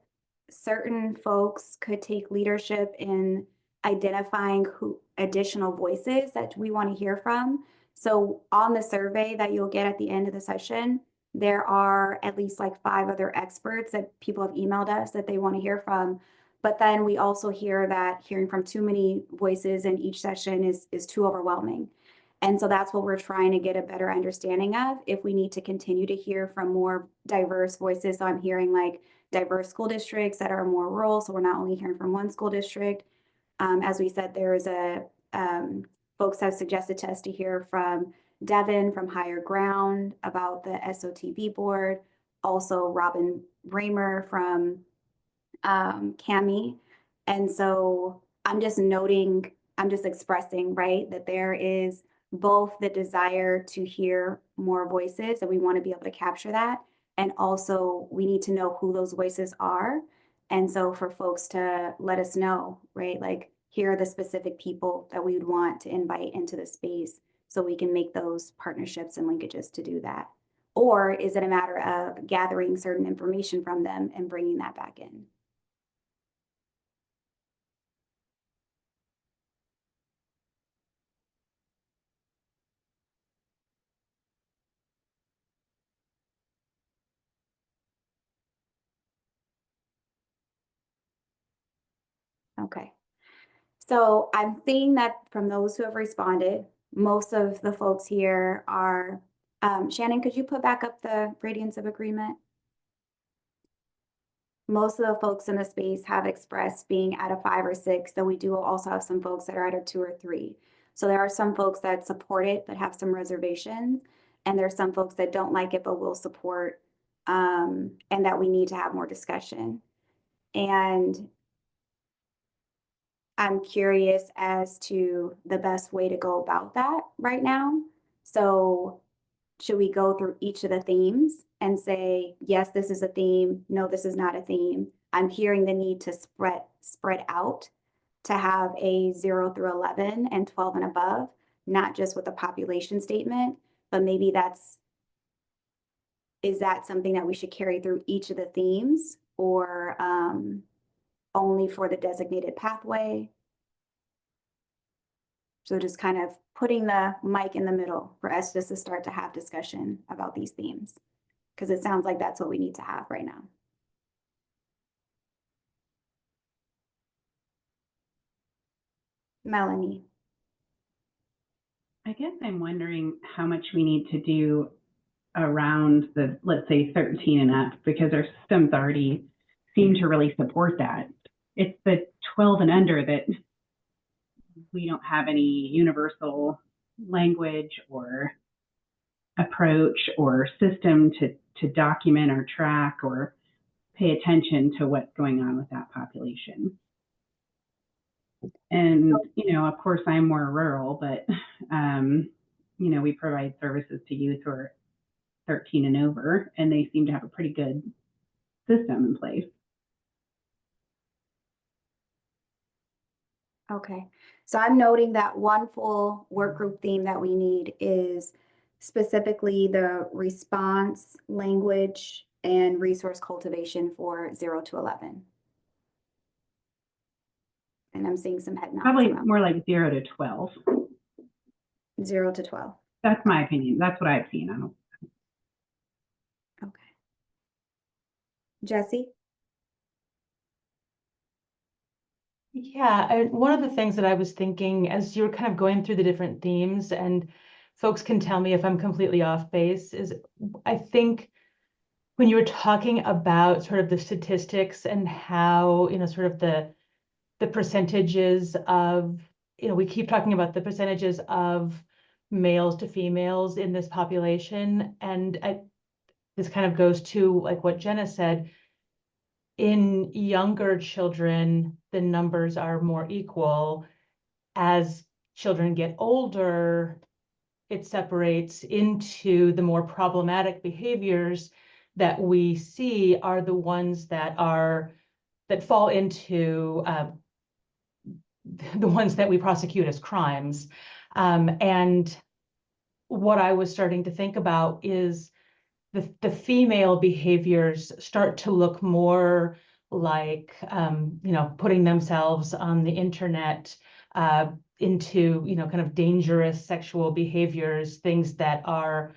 certain folks could take leadership in identifying who additional voices that we want to hear from. So on the survey that you'll get at the end of the session, there are at least like 5 other experts that people have emailed us that they want to hear from. But then we also hear that hearing from too many voices in each session is too overwhelming. And so that's what we're trying to get a better understanding of, if we need to continue to hear from more diverse voices. So I'm hearing like diverse school districts that are more rural. So we're not only hearing from one school district. As we said, there is folks have suggested to us to hear from Devin from Higher Ground about the SOTB board. Also Robin Raymer from CAMI. And so I'm just expressing, right, that there is both the desire to hear more voices, and we want to be able to capture that. And also we need to know who those voices are. And so for folks to let us know, right, like here are the specific people that we would want to invite into the space so we can make those partnerships and linkages to do that. Or is it a matter of gathering certain information from them and bringing that back in? Okay. So I'm seeing that from those who have responded, most of the folks here are, Shannon, could you put back up the radiance of agreement? Most of the folks in the space have expressed being at a 5 or 6, though we do also have some folks that are at a 2 or 3. So there are some folks that support it but have some reservations, and there's some folks that don't like it but will support, and that we need to have more discussion. And I'm curious as to the best way to go about that right now. So should we go through each of the themes and say, yes, this is a theme, no, this is not a theme, I'm hearing the need to spread out to have a 0 through 11 and 12 and above, not just with a population statement, but maybe is that something that we should carry through each of the themes, or only for the designated pathway? So just kind of putting the mic in the middle for us just to start to have discussion about these themes, because it sounds like that's what we need to have right now. Melanie. I guess I'm wondering how much we need to do around the, let's say, 13 and up, because our systems already seem to really support that. It's the 12 and under that we don't have any universal language or approach or system to document or track or pay attention to what's going on with that population. And, you know, of course, I'm more rural, but, you know, we provide services to youth who are 13 and over, and they seem to have a pretty good system in place. Okay, so I'm noting that one full work group theme that we need is specifically the response, language, and resource cultivation for 0 to 11. And I'm seeing some head nods. Probably around more like 0 to 12. 0 to 12. That's my opinion. That's what I've seen. I don't. Okay. Jesse? Yeah, one of the things that I was thinking as you're kind of going through the different themes, and folks can tell me if I'm completely off base, is I think when you were talking about sort of the statistics and how, you know, sort of the percentages of, you know, we keep talking about the percentages of males to females in this population. And this kind of goes to like what Jenna said. In younger children, the numbers are more equal. As children get older, it separates into the more problematic behaviors that we see are the ones that fall into the ones that we prosecute as crimes. And what I was starting to think about is the female behaviors start to look more like, you know, putting themselves on the internet into, you know, kind of dangerous sexual behaviors, things that are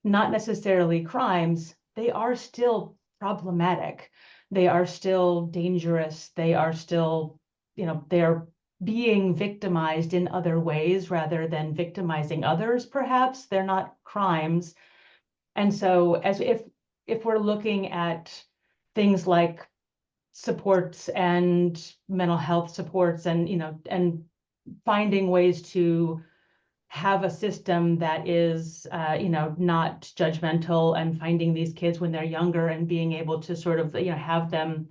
not necessarily crimes. They are still problematic. They are still dangerous. They are still, you know, they're being victimized in other ways rather than victimizing others, perhaps. They're not crimes. And so as if we're looking at things like supports and mental health supports and, you know, and finding ways to have a system that is, you know, not judgmental, and finding these kids when they're younger and being able to sort of, you know, have them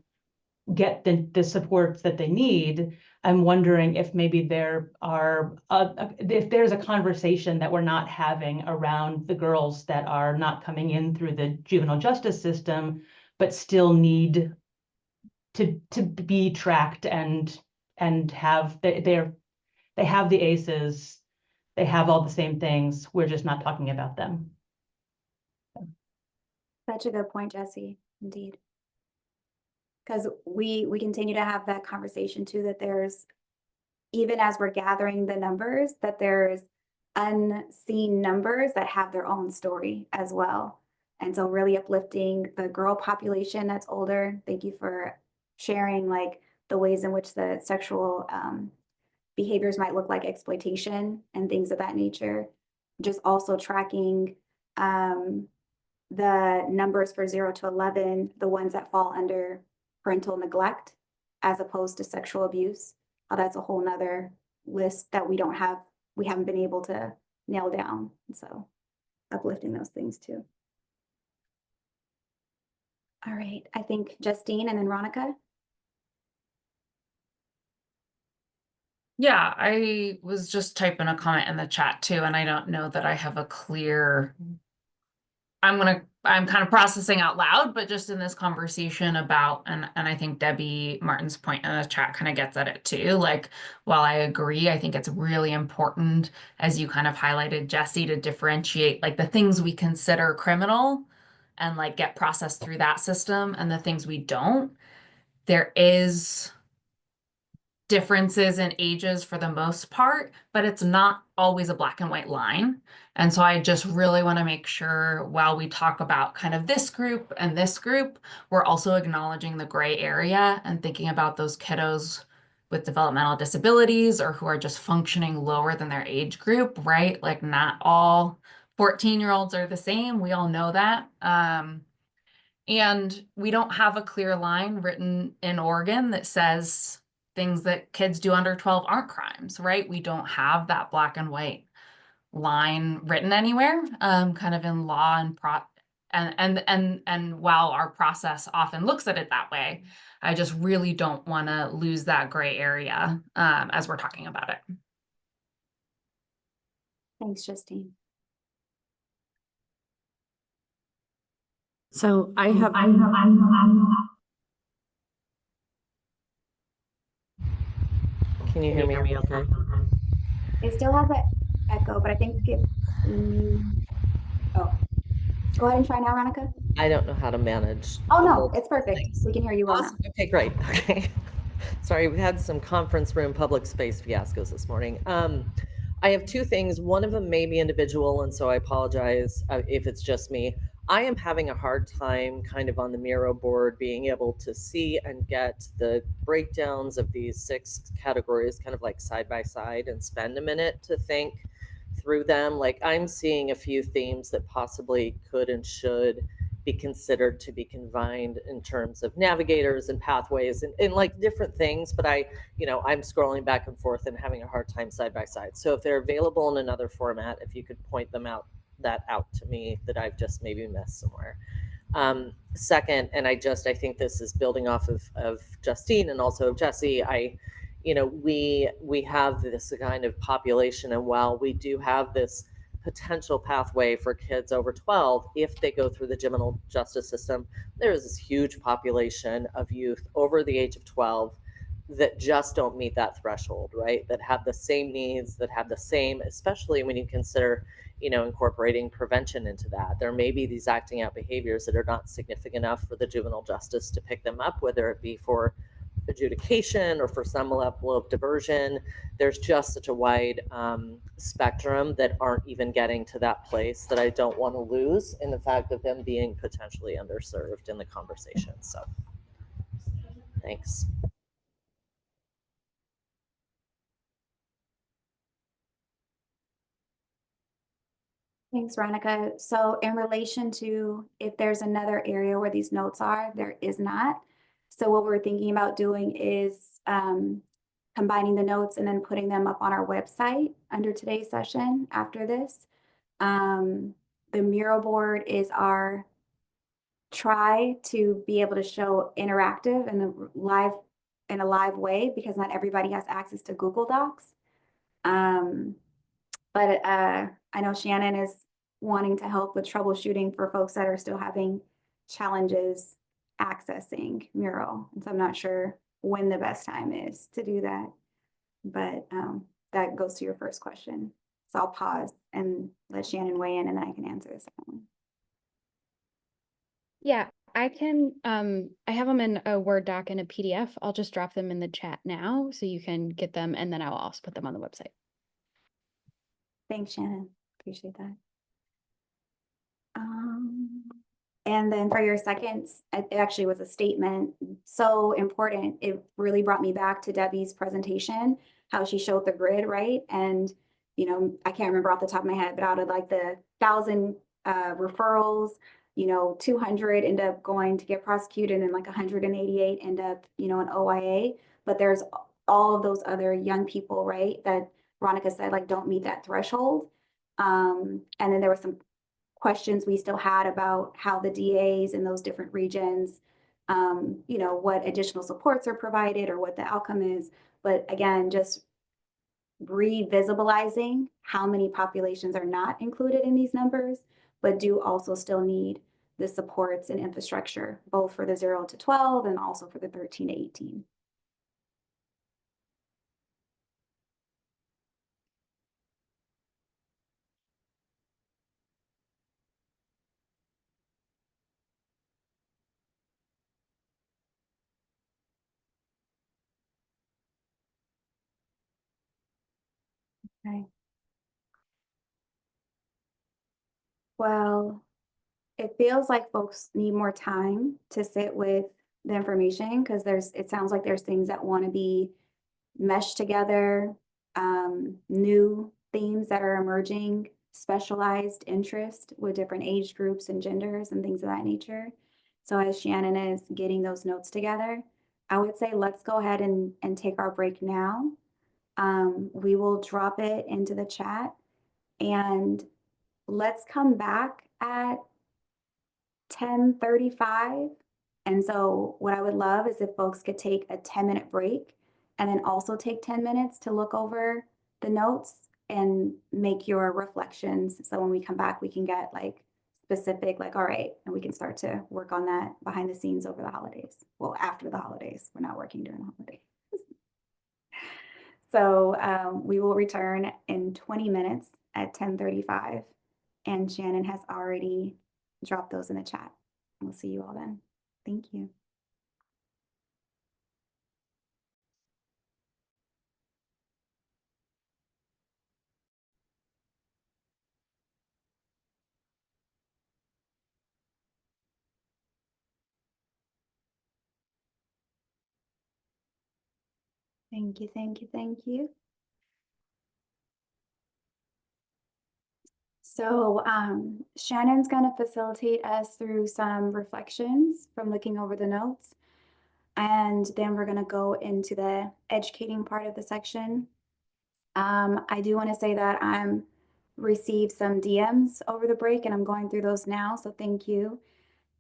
get the supports that they need. I'm wondering if maybe there are, if there's a conversation that we're not having around the girls that are not coming in through the juvenile justice system, but still need to be tracked and have, they have the ACEs, they have all the same things. We're just not talking about them. Such a good point, Jesse, indeed. Because we continue to have that conversation too, that there's, even as we're gathering the numbers, that there's unseen numbers that have their own story as well. And so really uplifting the girl population that's older. Thank you for sharing like the ways in which the sexual behaviors might look like exploitation and things of that nature. Just also tracking the numbers for 0 to 11, the ones that fall under parental neglect as opposed to sexual abuse. That's a whole nother list that we haven't been able to nail down. So uplifting those things too. All right, I think Justine and then Ronica. Yeah, I was just typing a comment in the chat too, and I don't know that I have a clear, I'm gonna I'm kind of processing out loud, but just in this conversation about, and I think Debbie Martin's point in the chat kind of gets at it too. Like, while I agree, I think it's really important, as you kind of highlighted, Jesse, to differentiate like the things we consider criminal and like get processed through that system and the things we don't. There is differences in ages for the most part, but it's not always a black and white line. And so I just really want to make sure while we talk about kind of this group and this group, we're also acknowledging the gray area and thinking about those kiddos with developmental disabilities or who are just functioning lower than their age group, right? Like not all 14-year-olds are the same. We all know that. And we don't have a clear line written in Oregon that says things that kids do under 12 aren't crimes, right? We don't have that black and white line written anywhere, kind of in law and while our process often looks at it that way, I just really don't want to lose that gray area as we're talking about it. Thanks, Justine. So I have. Can you hear me okay? It still has an echo, but I think if oh, go ahead and try now, Ronica. I don't know how to manage. Oh no, it's perfect. We can hear you well now. Awesome. Okay, great. Okay. Sorry, we had some conference room public space fiascos this morning. I have two things. One of them may be individual, and so I apologize if it's just me. I am having a hard time kind of on the Miro board being able to see and get the breakdowns of these 6 categories kind of like side by side and spend a minute to think through them. Like I'm seeing a few themes that possibly could and should be considered to be combined in terms of navigators and pathways and like different things, but I'm scrolling back and forth and having a hard time side by side. So if they're available in another format, if you could point them out to me that I've just maybe missed somewhere. Second, and I think this is building off of Justine and also of Jesse, we have this kind of population, and while we do have this potential pathway for kids over 12, if they go through the juvenile justice system, there is this huge population of youth over the age of 12 that just don't meet that threshold, right? That have the same needs, that have the same, especially when you consider, incorporating prevention into that. There may be these acting out behaviors that are not significant enough for the juvenile justice to pick them up, whether it be for adjudication or for some level of diversion. There's just such a wide spectrum that aren't even getting to that place that I don't want to lose in the fact of them being potentially underserved in the conversation. So thanks. Thanks, Ronica. So in relation to if there's another area where these notes are, there is not. So what we're thinking about doing is combining the notes and then putting them up on our website under today's session after this. The Miro board is our try to be able to show interactive and in a live way, because not everybody has access to Google Docs. But I know Shannon is wanting to help with troubleshooting for folks that are still having challenges accessing Miro. And so I'm not sure when the best time is to do that. But that goes to your first question. So I'll pause and let Shannon weigh in, and then I can answer the second one. Yeah, I can, I have them in a Word doc and a PDF. I'll just drop them in the chat now so you can get them, and then I will also put them on the website. Thanks, Shannon. Appreciate that. And then for your second, it actually was a statement so important. It really brought me back to Debbie's presentation, how she showed the grid, right? And, I can't remember off the top of my head, but out of like the 1,000 referrals, 200 end up going to get prosecuted, and then like 188 end up, in OIA. But there's all of those other young people, right, that Ronica said, like, don't meet that threshold. And then there were some questions we still had about how the DAs in those different regions, what additional supports are provided or what the outcome is. But again, just revisibilizing how many populations are not included in these numbers, but do also still need the supports and infrastructure, both for the 0 to 12 and also for the 13 to 18. Okay. Well, it feels like folks need more time to sit with the information because it sounds like there's things that want to be meshed together, new themes that are emerging, specialized interest with different age groups and genders and things of that nature. So as Shannon is getting those notes together, I would say let's go ahead and take our break now. We will drop it into the chat and let's come back at 10:35. And so what I would love is if folks could take a 10-minute break and then also take 10 minutes to look over the notes and make your reflections. So when we come back, we can get like specific, like, all right, and we can start to work on that behind the scenes over the holidays. Well, after the holidays, we're not working during the holidays. So we will return in 20 minutes at 10:35. And Shannon has already dropped those in the chat. We'll see you all then. Thank you. Thank you, thank you, thank you. So Shannon's going to facilitate us through some reflections from looking over the notes. And then we're going to go into the educating part of the section. I do want to say that I'm received some DMs over the break and I'm going through those now. So thank you.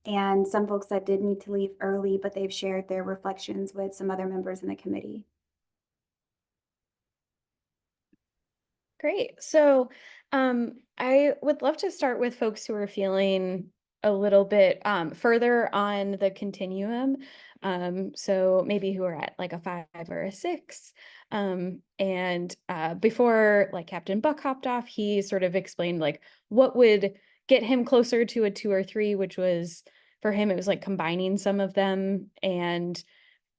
And some folks that did need to leave early, but they've shared their reflections with some other members in the committee. Great. So I would love to start with folks who are feeling a little bit further on the continuum. So maybe who are at like a 5 or a 6. And before like Captain Buck hopped off, he sort of explained like what would get him closer to a 2 or 3, which was for him, it was like combining some of them and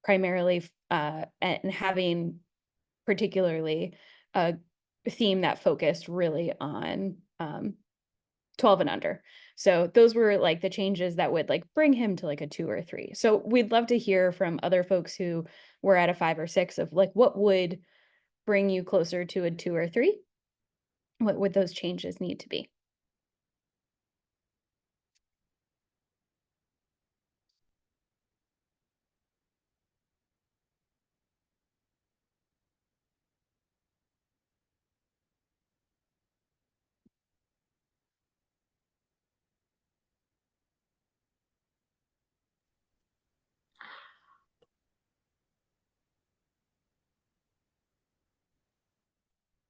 primarily and having particularly a theme that focused really on 12 and under. So those were like the changes that would like bring him to like a 2 or 3. So we'd love to hear from other folks who were at a 5 or 6 of like what would bring you closer to a 2 or 3? What would those changes need to be?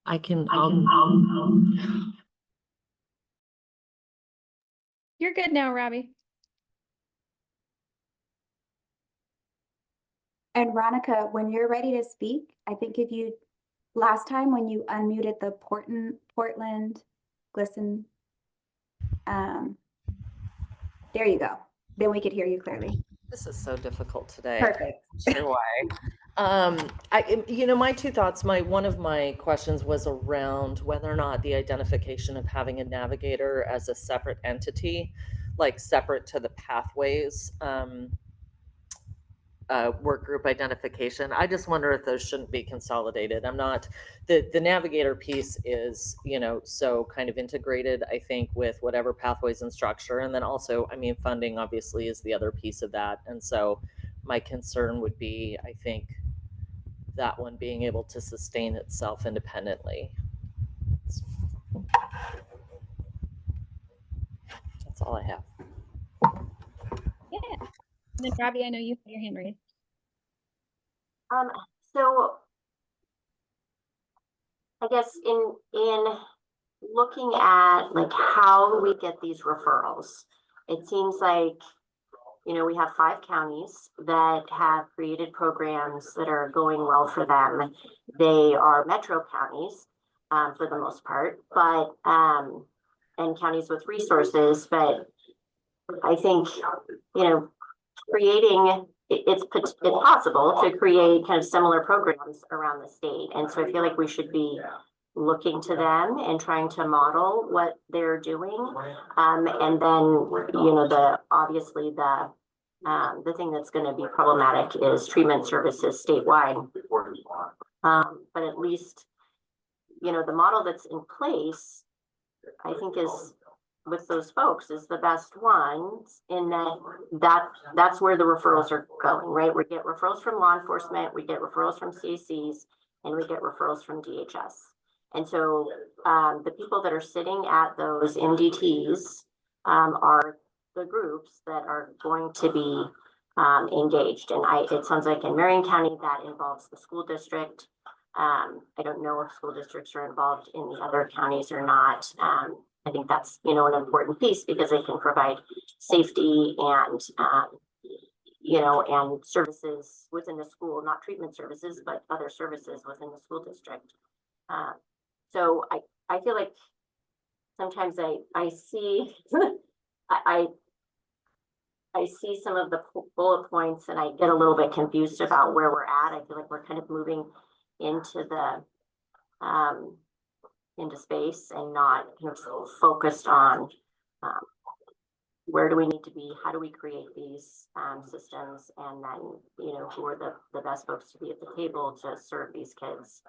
I can, You're good now, Robbie. And Ronica, when you're ready to speak, I think if you, last time when you unmuted the Portland Glisten, there you go. Then we could hear you clearly. This is so difficult today. Perfect. Sure why. My 2 thoughts, one of my questions was around whether or not the identification of having a navigator as a separate entity, like separate to the pathways, work group identification. I just wonder if those shouldn't be consolidated. I'm not, the navigator piece is, so kind of integrated, I think, with whatever pathways and structure. And then also, funding obviously is the other piece of that. And so my concern would be, I think, that one being able to sustain itself independently. That's all I have. Yeah. And then Robbie, I know you have your hand raised. So I guess in looking at like how we get these referrals, it seems like, you know, we have 5 counties that have created programs that are going well for them. They are metro counties, for the most part, but, and counties with resources, but I think, you know, creating, it's possible to create kind of similar programs around the state. And so I feel like we should be looking to them and trying to model what they're doing. And then, you know, obviously the thing that's going to be problematic is treatment services statewide. But at least, you know, the model that's in place, I think is with those folks is the best ones in that's where the referrals are going, right? We get referrals from law enforcement, we get referrals from CACs, and we get referrals from DHS. And so the people that are sitting at those MDTs are the groups that are going to be engaged. And it sounds like in Marion County that involves the school district. I don't know if school districts are involved in the other counties or not. I think that's, you know, an important piece because they can provide safety and, you know, and services within the school, not treatment services, but other services within the school district. So I feel like sometimes I see, I see some of the bullet points and I get a little bit confused about where we're at. I feel like we're kind of moving into the, into space and not kind of focused on where do we need to be, how do we create these systems, and then, you know, who are the best folks to be at the table to serve these kids.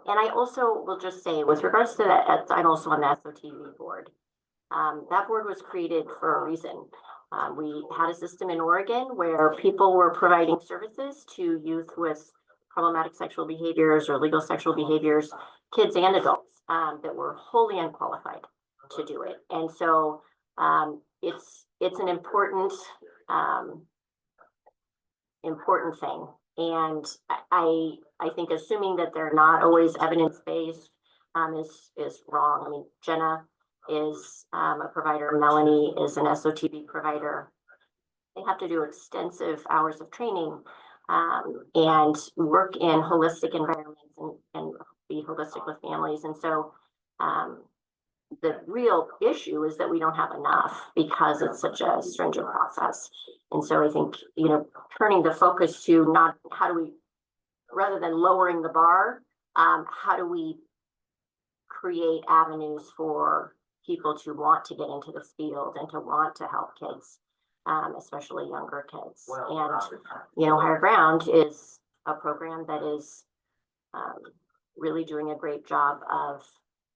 And I also will just say, with regards to that, I'm also on the SOTV board. That board was created for a reason. We had a system in Oregon where people were providing services to youth with problematic sexual behaviors or legal sexual behaviors, kids and adults, that were wholly unqualified to do it. And so it's an important thing. And I think assuming that they're not always evidence-based is wrong. I mean, Jenna is a provider, Melanie is an SOTV provider. They have to do extensive hours of training and work in holistic environments and be holistic with families. And so the real issue is that we don't have enough because it's such a stringent process. And so I think, you know, turning the focus to not how do we, rather than lowering the bar, how do we create avenues for people to want to get into this field and to want to help kids, especially younger kids. And, you know, Higher Ground is a program that is really doing a great job of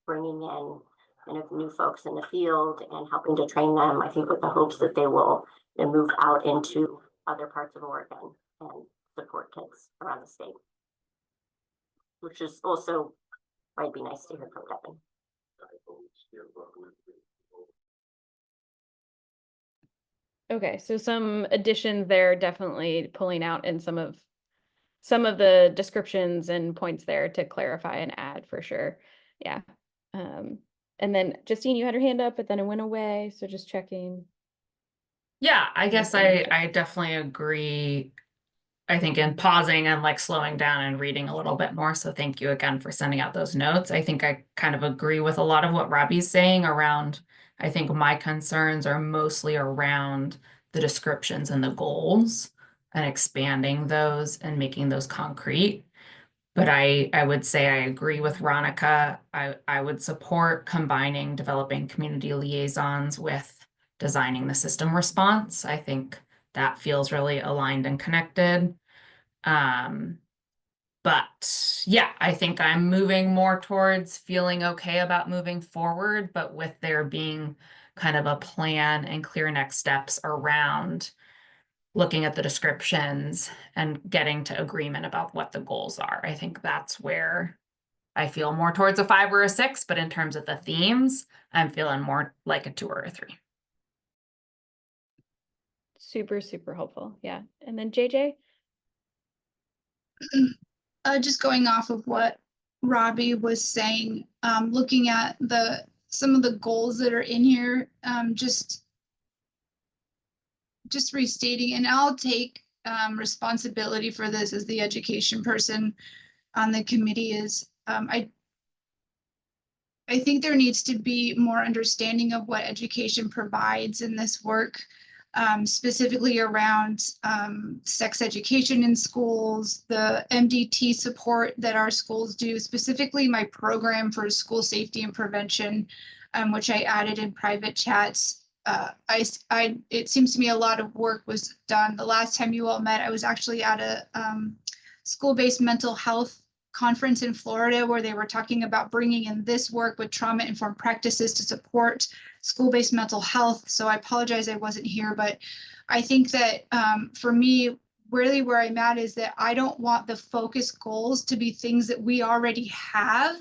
bringing in kind of new folks in the field and helping to train them, I think, with the hopes that they will then move out into other parts of Oregon and support kids around the state, which is also might be nice to hear from Devin. Okay, so some additions there, definitely pulling out in some of the descriptions and points there to clarify and add for sure. Yeah. And then Justine, you had your hand up, but then it went away. So just checking. Yeah, I guess I definitely agree. I think in pausing and like slowing down and reading a little bit more. So thank you again for sending out those notes. I think I kind of agree with a lot of what Robbie's saying around, I think my concerns are mostly around the descriptions and the goals and expanding those and making those concrete. But I would say I agree with Ronica. I would support combining developing community liaisons with designing the system response. I think that feels really aligned and connected. But yeah, I think I'm moving more towards feeling okay about moving forward, but with there being kind of a plan and clear next steps around looking at the descriptions and getting to agreement about what the goals are. I think that's where I feel more towards a 5 or a 6, but in terms of the themes, I'm feeling more like a 2 or a 3. Super, super helpful. Yeah. And then JJ? Just going off of what Robbie was saying, looking at the some of the goals that are in here, just restating, and I'll take responsibility for this as the education person on the committee. Is I think there needs to be more understanding of what education provides in this work, specifically around sex education in schools, the MDT support that our schools do, specifically my program for school safety and prevention, which I added in private chats. It seems to me a lot of work was done. The last time you all met, I was actually at a school-based mental health conference in Florida where they were talking about bringing in this work with trauma-informed practices to support school-based mental health. So I apologize I wasn't here, but I think that for me, really where I'm at is that I don't want the focus goals to be things that we already have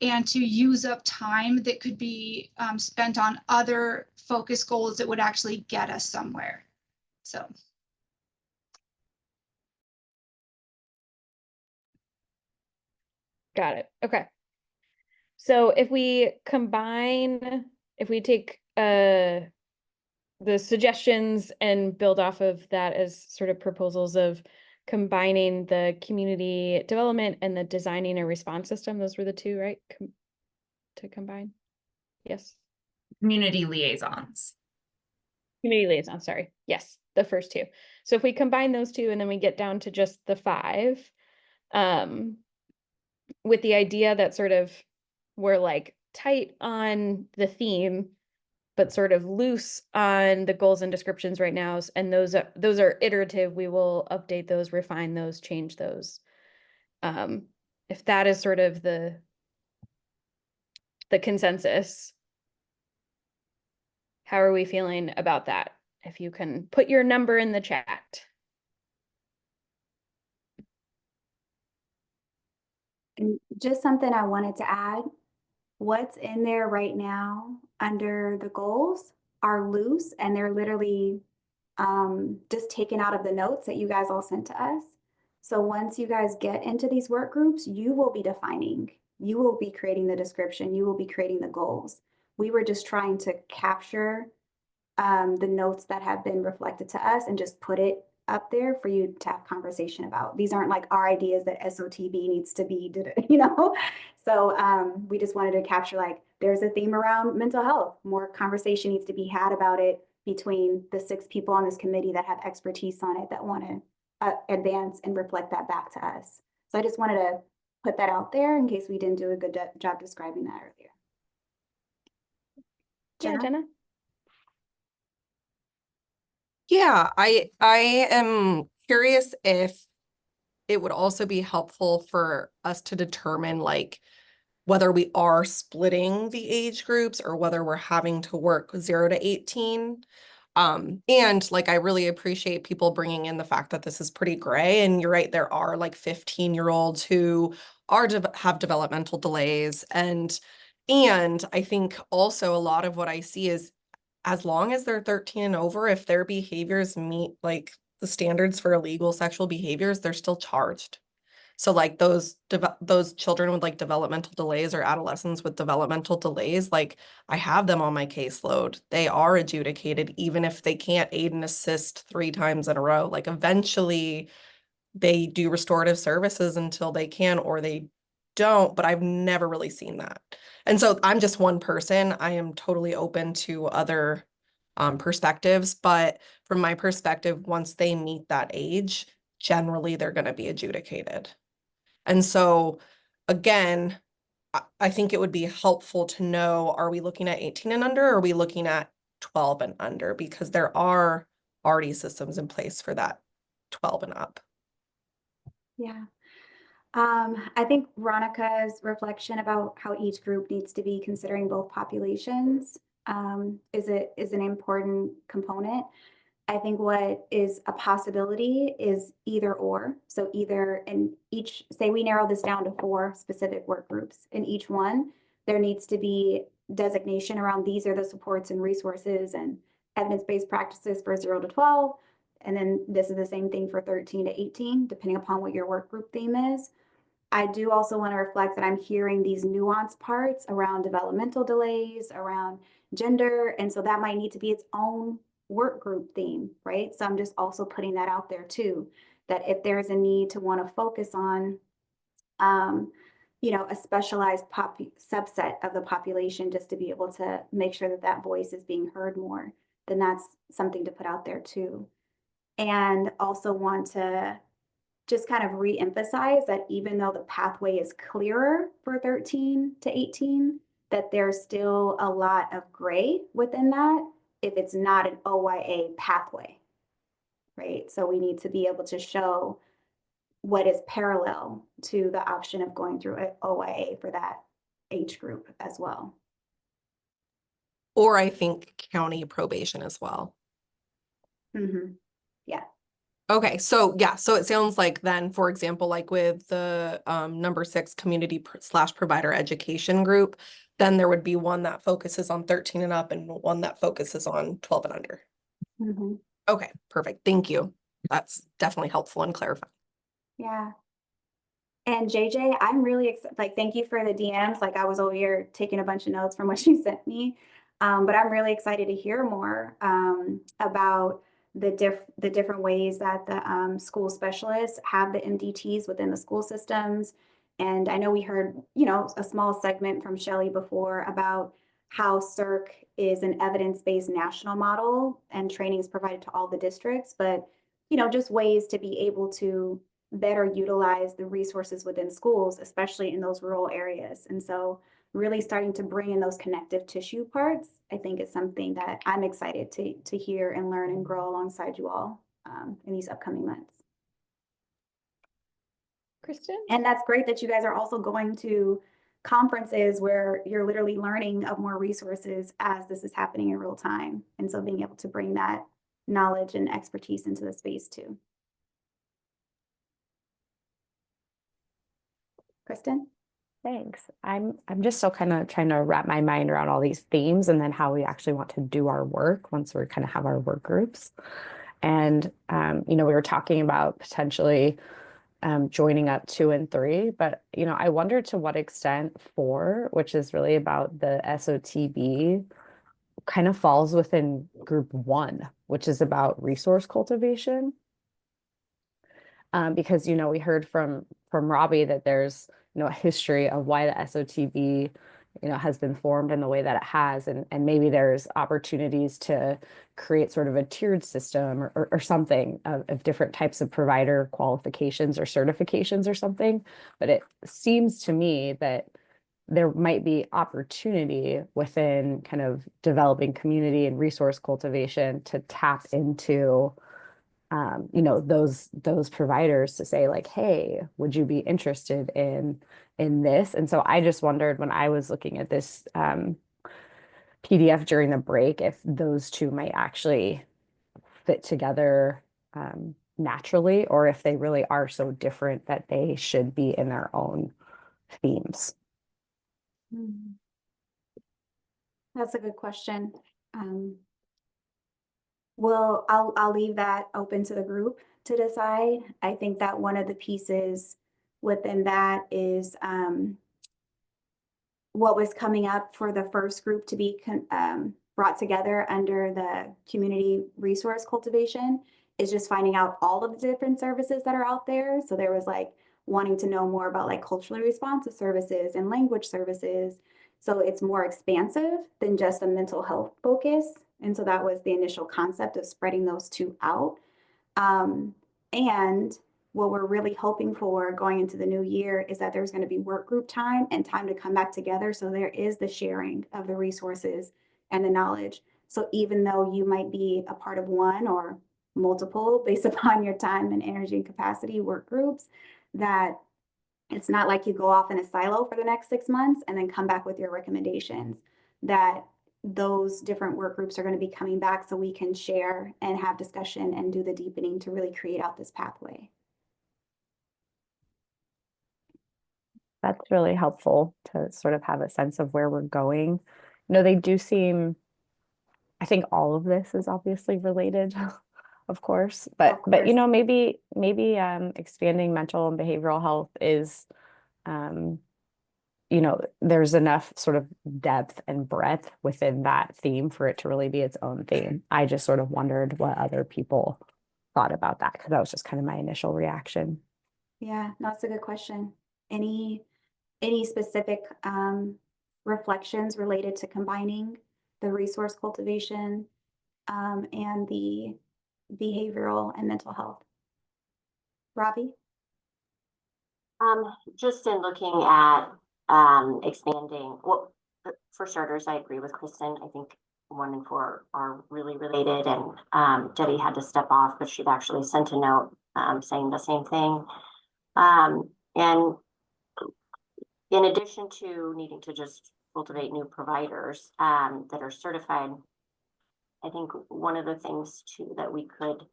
and to use up time that could be spent on other focus goals that would actually get us somewhere. So. Got it. Okay. So if we take the suggestions and build off of that as sort of proposals of combining the community development and the designing a response system, those were the two, right? To combine? Yes. Community liaisons. Community liaison, sorry. Yes, the first two. So if we combine those two and then we get down to just the 5, with the idea that sort of we're like tight on the theme, but sort of loose on the goals and descriptions right now. And those are iterative. We will update those, refine those, change those. If that is sort of the consensus, how are we feeling about that? If you can put your number in the chat. And just something I wanted to add, what's in there right now under the goals are loose and they're literally just taken out of the notes that you guys all sent to us. So once you guys get into these work groups, you will be defining, you will be creating the description, you will be creating the goals. We were just trying to capture the notes that have been reflected to us and just put it up there for you to have conversation about. These aren't like our ideas that SOTB needs to be, you know? So we just wanted to capture like, there's a theme around mental health. More conversation needs to be had about it between the 6 people on this committee that have expertise on it that want to advance and reflect that back to us. So I just wanted to put that out there in case we didn't do a good job describing that earlier. Yeah, Jenna? Yeah, I am curious if it would also be helpful for us to determine like whether we are splitting the age groups or whether we're having to work 0 to 18. And like, I really appreciate people bringing in the fact that this is pretty gray, and you're right, there are like 15-year-olds who are have developmental delays. And I think also a lot of what I see is as long as they're 13 and over, if their behaviors meet like the standards for illegal sexual behaviors, they're still charged. So like those children with like developmental delays or adolescents with developmental delays, like I have them on my caseload. They are adjudicated even if they can't aid and assist 3 times in a row. Like eventually they do restorative services until they can or they don't, but I've never really seen that. And so I'm just one person. I am totally open to other perspectives, but from my perspective, once they meet that age, generally they're going to be adjudicated. And so again, I think it would be helpful to know, are we looking at 18 and under, or are we looking at 12 and under? Because there are already systems in place for that 12 and up. Yeah. I think Veronica's reflection about how each group needs to be considering both populations is an important component. I think what is a possibility is either or. So either in each, say we narrow this down to 4 specific work groups. In each one, there needs to be designation around these are the supports and resources and evidence-based practices for 0 to 12. And then this is the same thing for 13 to 18, depending upon what your work group theme is. I do also want to reflect that I'm hearing these nuanced parts around developmental delays, around gender, and so that might need to be its own work group theme, right? So I'm just also putting that out there too, that if there's a need to want to focus on, you know, a specialized subset of the population just to be able to make sure that that voice is being heard more, then that's something to put out there too. And also want to just kind of re-emphasize that even though the pathway is clearer for 13 to 18, that there's still a lot of gray within that if it's not an OYA pathway, right? So we need to be able to show what is parallel to the option of going through an OYA for that age group as well. Or I think county probation as well. Mm-hmm. Yeah. Okay, so yeah, so it sounds like then, for example, like with the number 6 community / provider education group, then there would be one that focuses on 13 and up and one that focuses on 12 and under. Mm-hmm. Okay, perfect. Thank you. That's definitely helpful and clarifying. Yeah. And JJ, I'm really excited. Like, thank you for the DMs. Like, I was over here taking a bunch of notes from what you sent me. But I'm really excited to hear more about the different ways that the school specialists have the MDTs within the school systems. And I know we heard, you know, a small segment from Shelley before about how CERC is an evidence-based national model and training is provided to all the districts, but, you know, just ways to be able to better utilize the resources within schools, especially in those rural areas. And so really starting to bring in those connective tissue parts, I think is something that I'm excited to hear and learn and grow alongside you all in these upcoming months. Kristen? And that's great that you guys are also going to conferences where you're literally learning of more resources as this is happening in real time. And so being able to bring that knowledge and expertise into the space too. Kristen? Thanks. I'm just still kind of trying to wrap my mind around all these themes and then how we actually want to do our work once we kind of have our work groups. And you know, we were talking about potentially joining up 2 and 3, but you know, I wonder to what extent 4, which is really about the SOTB, kind of falls within group 1, which is about resource cultivation. Because you know, we heard from Robbie that there's a history of why the SOTB has been formed in the way that it has, and maybe there's opportunities to create sort of a tiered system or something of different types of provider qualifications or certifications or something. But it seems to me that there might be opportunity within kind of developing community and resource cultivation to tap into those providers to say like, hey, would you be interested in this? And so I just wondered when I was looking at this PDF during the break, if those two might actually fit together naturally, or if they really are so different that they should be in their own themes. That's a good question. Well, I'll leave that open to the group to decide. I think that one of the pieces within that is what was coming up for the first group to be brought together under the community resource cultivation is just finding out all of the different services that are out there. So there was like wanting to know more about like culturally responsive services and language services. So it's more expansive than just a mental health focus. And so that was the initial concept of spreading those two out. And what we're really hoping for going into the new year is that there's going to be work group time and time to come back together. So there is the sharing of the resources and the knowledge. So even though you might be a part of one or multiple based upon your time and energy and capacity work groups, that it's not like you go off in a silo for the next 6 months and then come back with your recommendations, that those different work groups are going to be coming back so we can share and have discussion and do the deepening to really create out this pathway. That's really helpful to sort of have a sense of where we're going. They do seem, I think all of this is obviously related, of course, but maybe expanding mental and behavioral health is you know, there's enough sort of depth and breadth within that theme for it to really be its own theme. I just sort of wondered what other people thought about that, because that was just kind of my initial reaction. Yeah, no, that's a good question. Any specific reflections related to combining the resource cultivation and the behavioral and mental health? Robbie? Just in looking at expanding, well, for starters, I agree with Kristen. I think 1 and 4 are really related, and Debbie had to step off, but she'd actually sent a note saying the same thing. And in addition to needing to just cultivate new providers that are certified, I think one of the things too that we could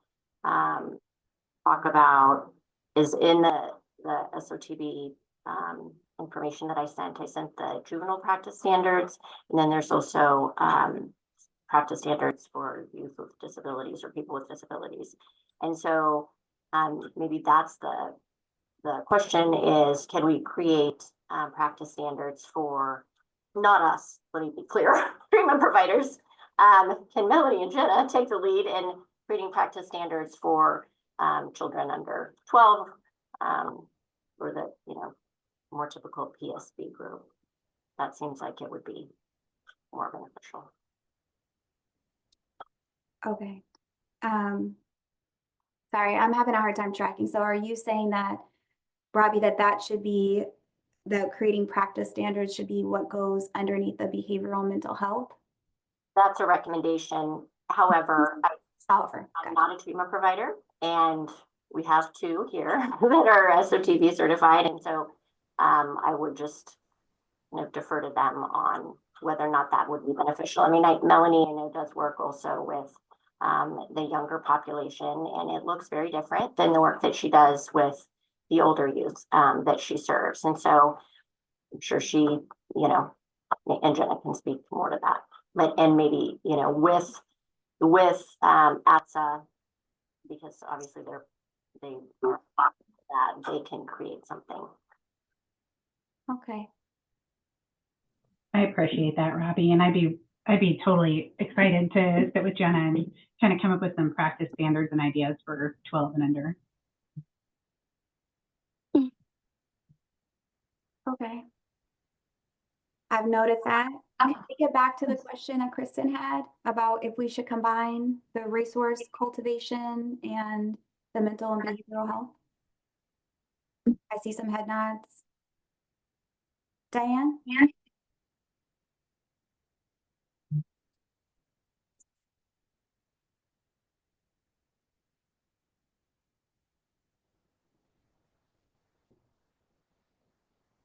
talk about is in the SOTB information that I sent the juvenile practice standards, and then there's also practice standards for youth with disabilities or people with disabilities. And so maybe that's the question is, can we create practice standards for, not us, let me be clear, treatment providers. Can Melanie and Jenna take the lead in creating practice standards for children under 12 or the, you know, more typical PSB group? That seems like it would be more beneficial. Okay. Sorry, I'm having a hard time tracking. So are you saying that, Robbie, that should be, that creating practice standards should be what goes underneath the behavioral mental health? That's a recommendation. However, I'm gotcha. not a treatment provider, and we have 2 here that are SOTB certified, and so I would just, you know, defer to them on whether or not that would be beneficial. I mean, Melanie, I know, does work also with the younger population, and it looks very different than the work that she does with the older youth that she serves. And so I'm sure she, you know, and Jenna can speak more to that. But, and maybe, you know, with ATSA, because obviously they can create something. Okay. I appreciate that, Robbie, and I'd be totally excited to sit with Jenna and kind of come up with some practice standards and ideas for 12 and under. Okay. I've noted that. Can we get back to the question that Kristen had about if we should combine the resource cultivation and the mental and behavioral health? I see some head nods. Diane?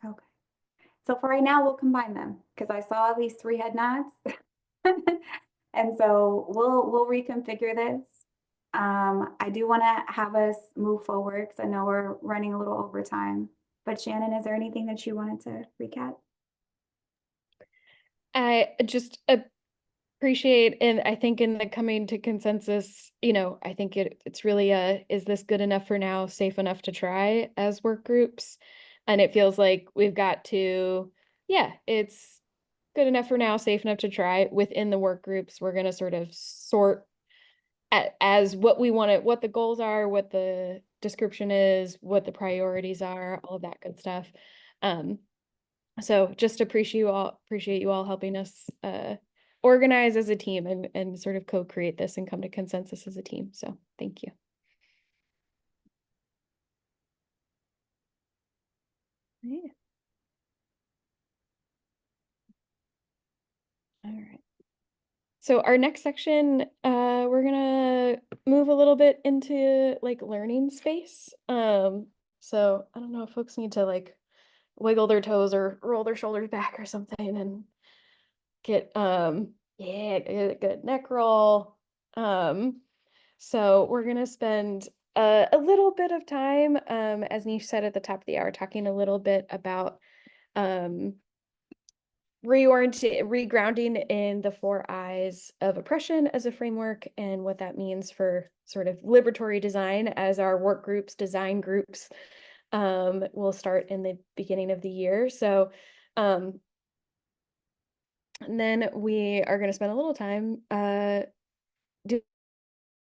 Okay. So for right now, we'll combine them because I saw at least 3 head nods. And so we'll reconfigure this. I do want to have us move forward because I know we're running a little over time. But Shannon, is there anything that you wanted to recap? I just appreciate, and I think in the coming to consensus, you know, I think it's really is this good enough for now, safe enough to try as work groups? And it feels like we've got to, yeah, it's good enough for now, safe enough to try. Within the work groups, we're going to sort of sort as what we want to, what the goals are, what the description is, what the priorities are, all of that good stuff. So just appreciate you all helping us organize as a team and sort of co-create this and come to consensus as a team. So thank you. Yeah. All right. So our next section, we're gonna move a little bit into like learning space. So I don't know if folks need to like wiggle their toes or roll their shoulders back or something and get yeah, get a good neck roll. So we're gonna spend a little bit of time, as Nish said at the top of the hour, talking a little bit about regrounding in the 4 I's of oppression as a framework and what that means for sort of liberatory design as our work groups, design groups, will start in the beginning of the year. So, and then we are going to spend a little time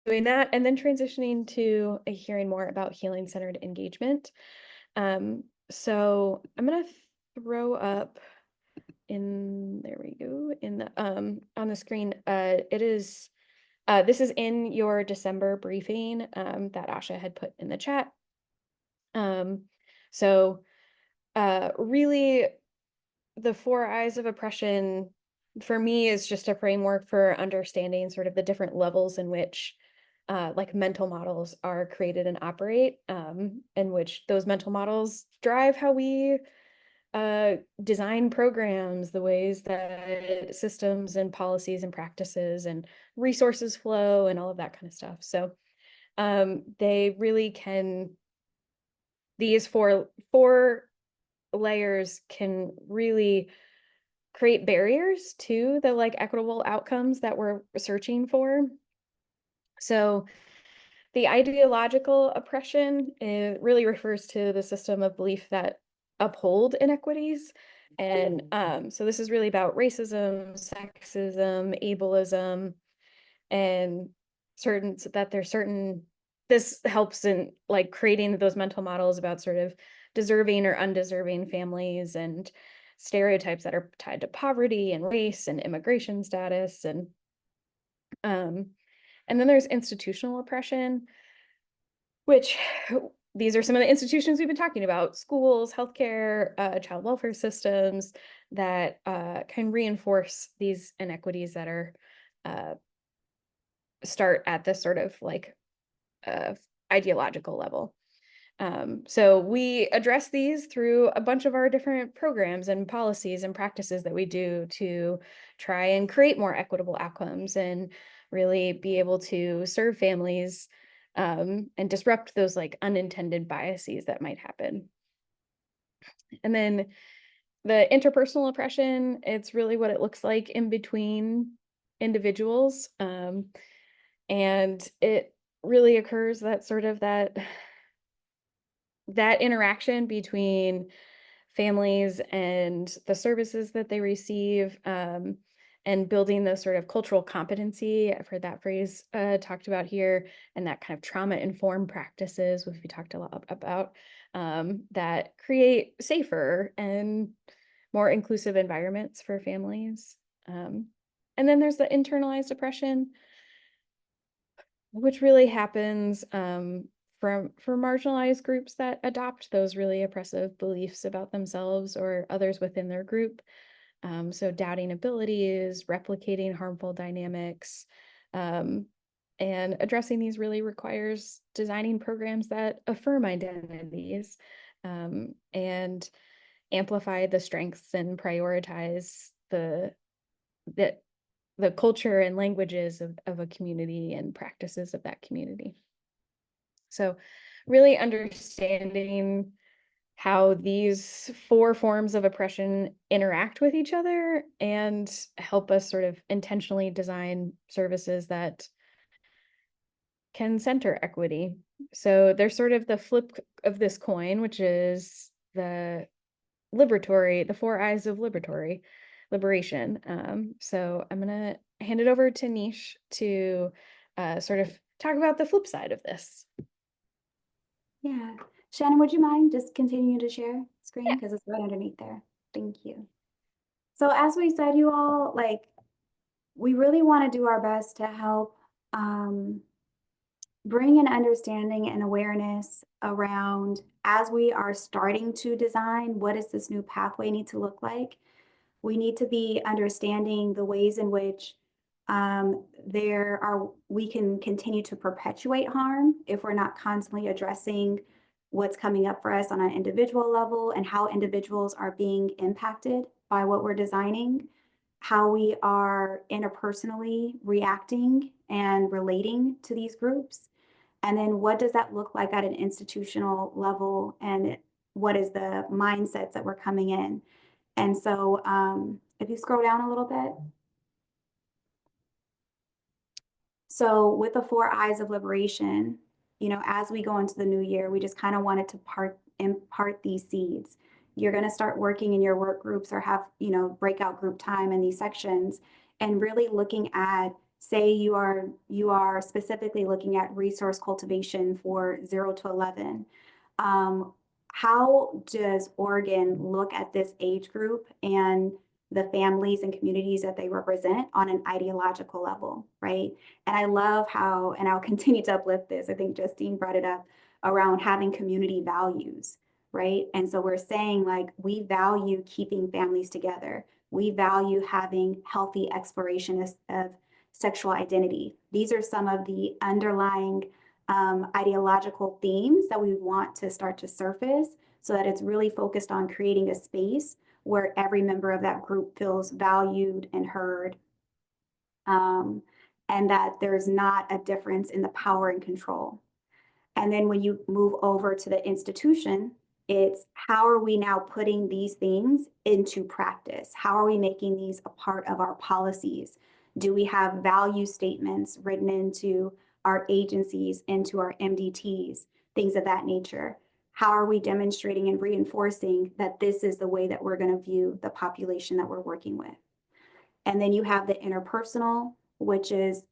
doing that, and then transitioning to hearing more about healing-centered engagement. So I'm going to throw up there we go, in the on the screen. It is this is in your December briefing that Asha had put in the chat. So really, the 4 eyes of oppression for me is just a framework for understanding sort of the different levels in which like mental models are created and operate, in which those mental models drive how we design programs, the ways that systems and policies and practices and resources flow and all of that kind of stuff. So they really can, these four layers can really create barriers to the like equitable outcomes that we're searching for. So the ideological oppression, it really refers to the system of belief that uphold inequities. And so this is really about racism, sexism, ableism, and this helps in like creating those mental models about sort of deserving or undeserving families and stereotypes that are tied to poverty and race and immigration status. And then there's institutional oppression, which these are some of the institutions we've been talking about: schools, healthcare, child welfare systems that can reinforce these inequities that are start at this sort of like ideological level. So we address these through a bunch of our different programs and policies and practices that we do to try and create more equitable outcomes and really be able to serve families and disrupt those like unintended biases that might happen. And then the interpersonal oppression, it's really what it looks like in between individuals. And it really occurs that sort of that interaction between families and the services that they receive, and building the sort of cultural competency. I've heard that phrase talked about here, and that kind of trauma-informed practices, which we talked a lot about, that create safer and more inclusive environments for families. And then there's the internalized oppression, which really happens for marginalized groups that adopt those really oppressive beliefs about themselves or others within their group. So doubting abilities, replicating harmful dynamics, and addressing these really requires designing programs that affirm identities, and amplify the strengths and prioritize the culture and languages of a community and practices of that community. So really understanding how these 4 forms of oppression interact with each other and help us sort of intentionally design services that can center equity. So there's sort of the flip of this coin, which is the 4 eyes of liberation. So I'm gonna hand it over to Nish to sort of talk about the flip side of this. Yeah. Shannon, would you mind just continuing to share screen? Because it's right underneath there. Thank you. So as we said, you all, like, we really want to do our best to help bring an understanding and awareness around, as we are starting to design, what does this new pathway need to look like? We need to be understanding the ways in which we can continue to perpetuate harm if we're not constantly addressing what's coming up for us on an individual level and how individuals are being impacted by what we're designing, how we are interpersonally reacting and relating to these groups. And then what does that look like at an institutional level, and what is the mindsets that we're coming in? And so if you scroll down a little bit. So with the 4 eyes of liberation, you know, as we go into the new year, we just kind of wanted to impart these seeds. You're going to start working in your work groups or have, breakout group time in these sections and really looking at, say you are specifically looking at resource cultivation for 0 to 11. How does Oregon look at this age group and the families and communities that they represent on an ideological level, right? And I love how, and I'll continue to uplift this, I think Justine brought it up, around having community values, right? And so we're saying like, we value keeping families together. We value having healthy exploration of sexual identity. These are some of the underlying ideological themes that we want to start to surface so that it's really focused on creating a space where every member of that group feels valued and heard, and that there's not a difference in the power and control. And then when you move over to the institution, it's how are we now putting these things into practice? How are we making these a part of our policies? Do we have value statements written into our agencies, into our MDTs, things of that nature? How are we demonstrating and reinforcing that this is the way that we're going to view the population that we're working with? And then you have the interpersonal, which is,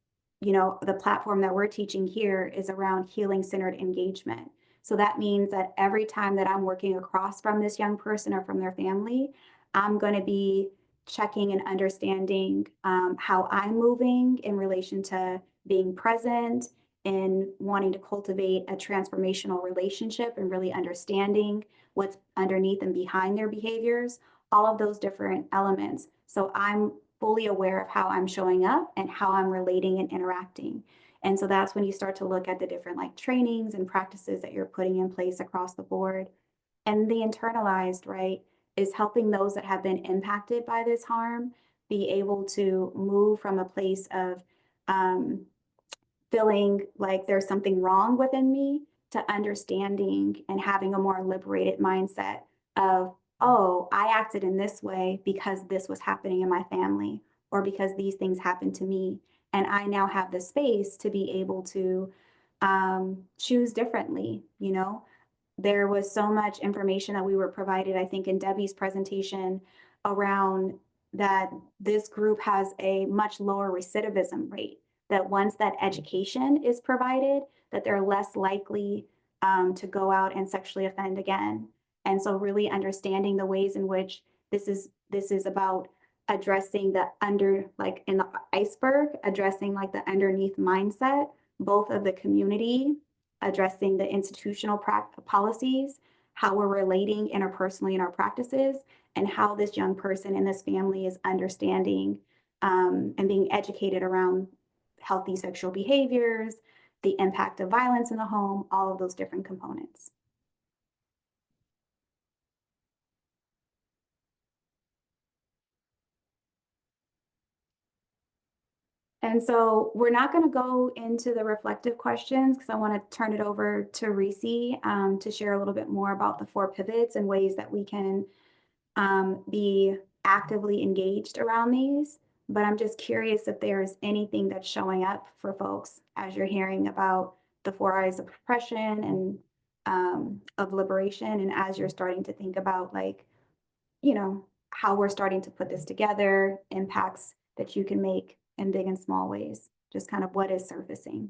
the platform that we're teaching here is around healing-centered engagement. So that means that every time that I'm working across from this young person or from their family, I'm going to be checking and understanding how I'm moving in relation to being present and wanting to cultivate a transformational relationship and really understanding what's underneath and behind their behaviors, all of those different elements. So I'm fully aware of how I'm showing up and how I'm relating and interacting. And so that's when you start to look at the different like trainings and practices that you're putting in place across the board. And the internalized, right, is helping those that have been impacted by this harm be able to move from a place of feeling like there's something wrong within me to understanding and having a more liberated mindset of, oh, I acted in this way because this was happening in my family or because these things happened to me. And I now have the space to be able to choose differently. There was so much information that we were provided, I think, in Debbie's presentation around that this group has a much lower recidivism rate, that once that education is provided, that they're less likely to go out and sexually offend again. And so really understanding the ways in which this is about addressing the like in the iceberg, addressing like the underneath mindset, both of the community, addressing the institutional policies, how we're relating interpersonally in our practices, and how this young person in this family is understanding and being educated around healthy sexual behaviors, the impact of violence in the home, all of those different components. And so we're not going to go into the reflective questions because I want to turn it over to Reese to share a little bit more about the 4 pivots and ways that we can be actively engaged around these. But I'm just curious if there's anything that's showing up for folks as you're hearing about the 4 I's of oppression and of liberation, and as you're starting to think about like, how we're starting to put this together, impacts that you can make in big and small ways, just kind of what is surfacing.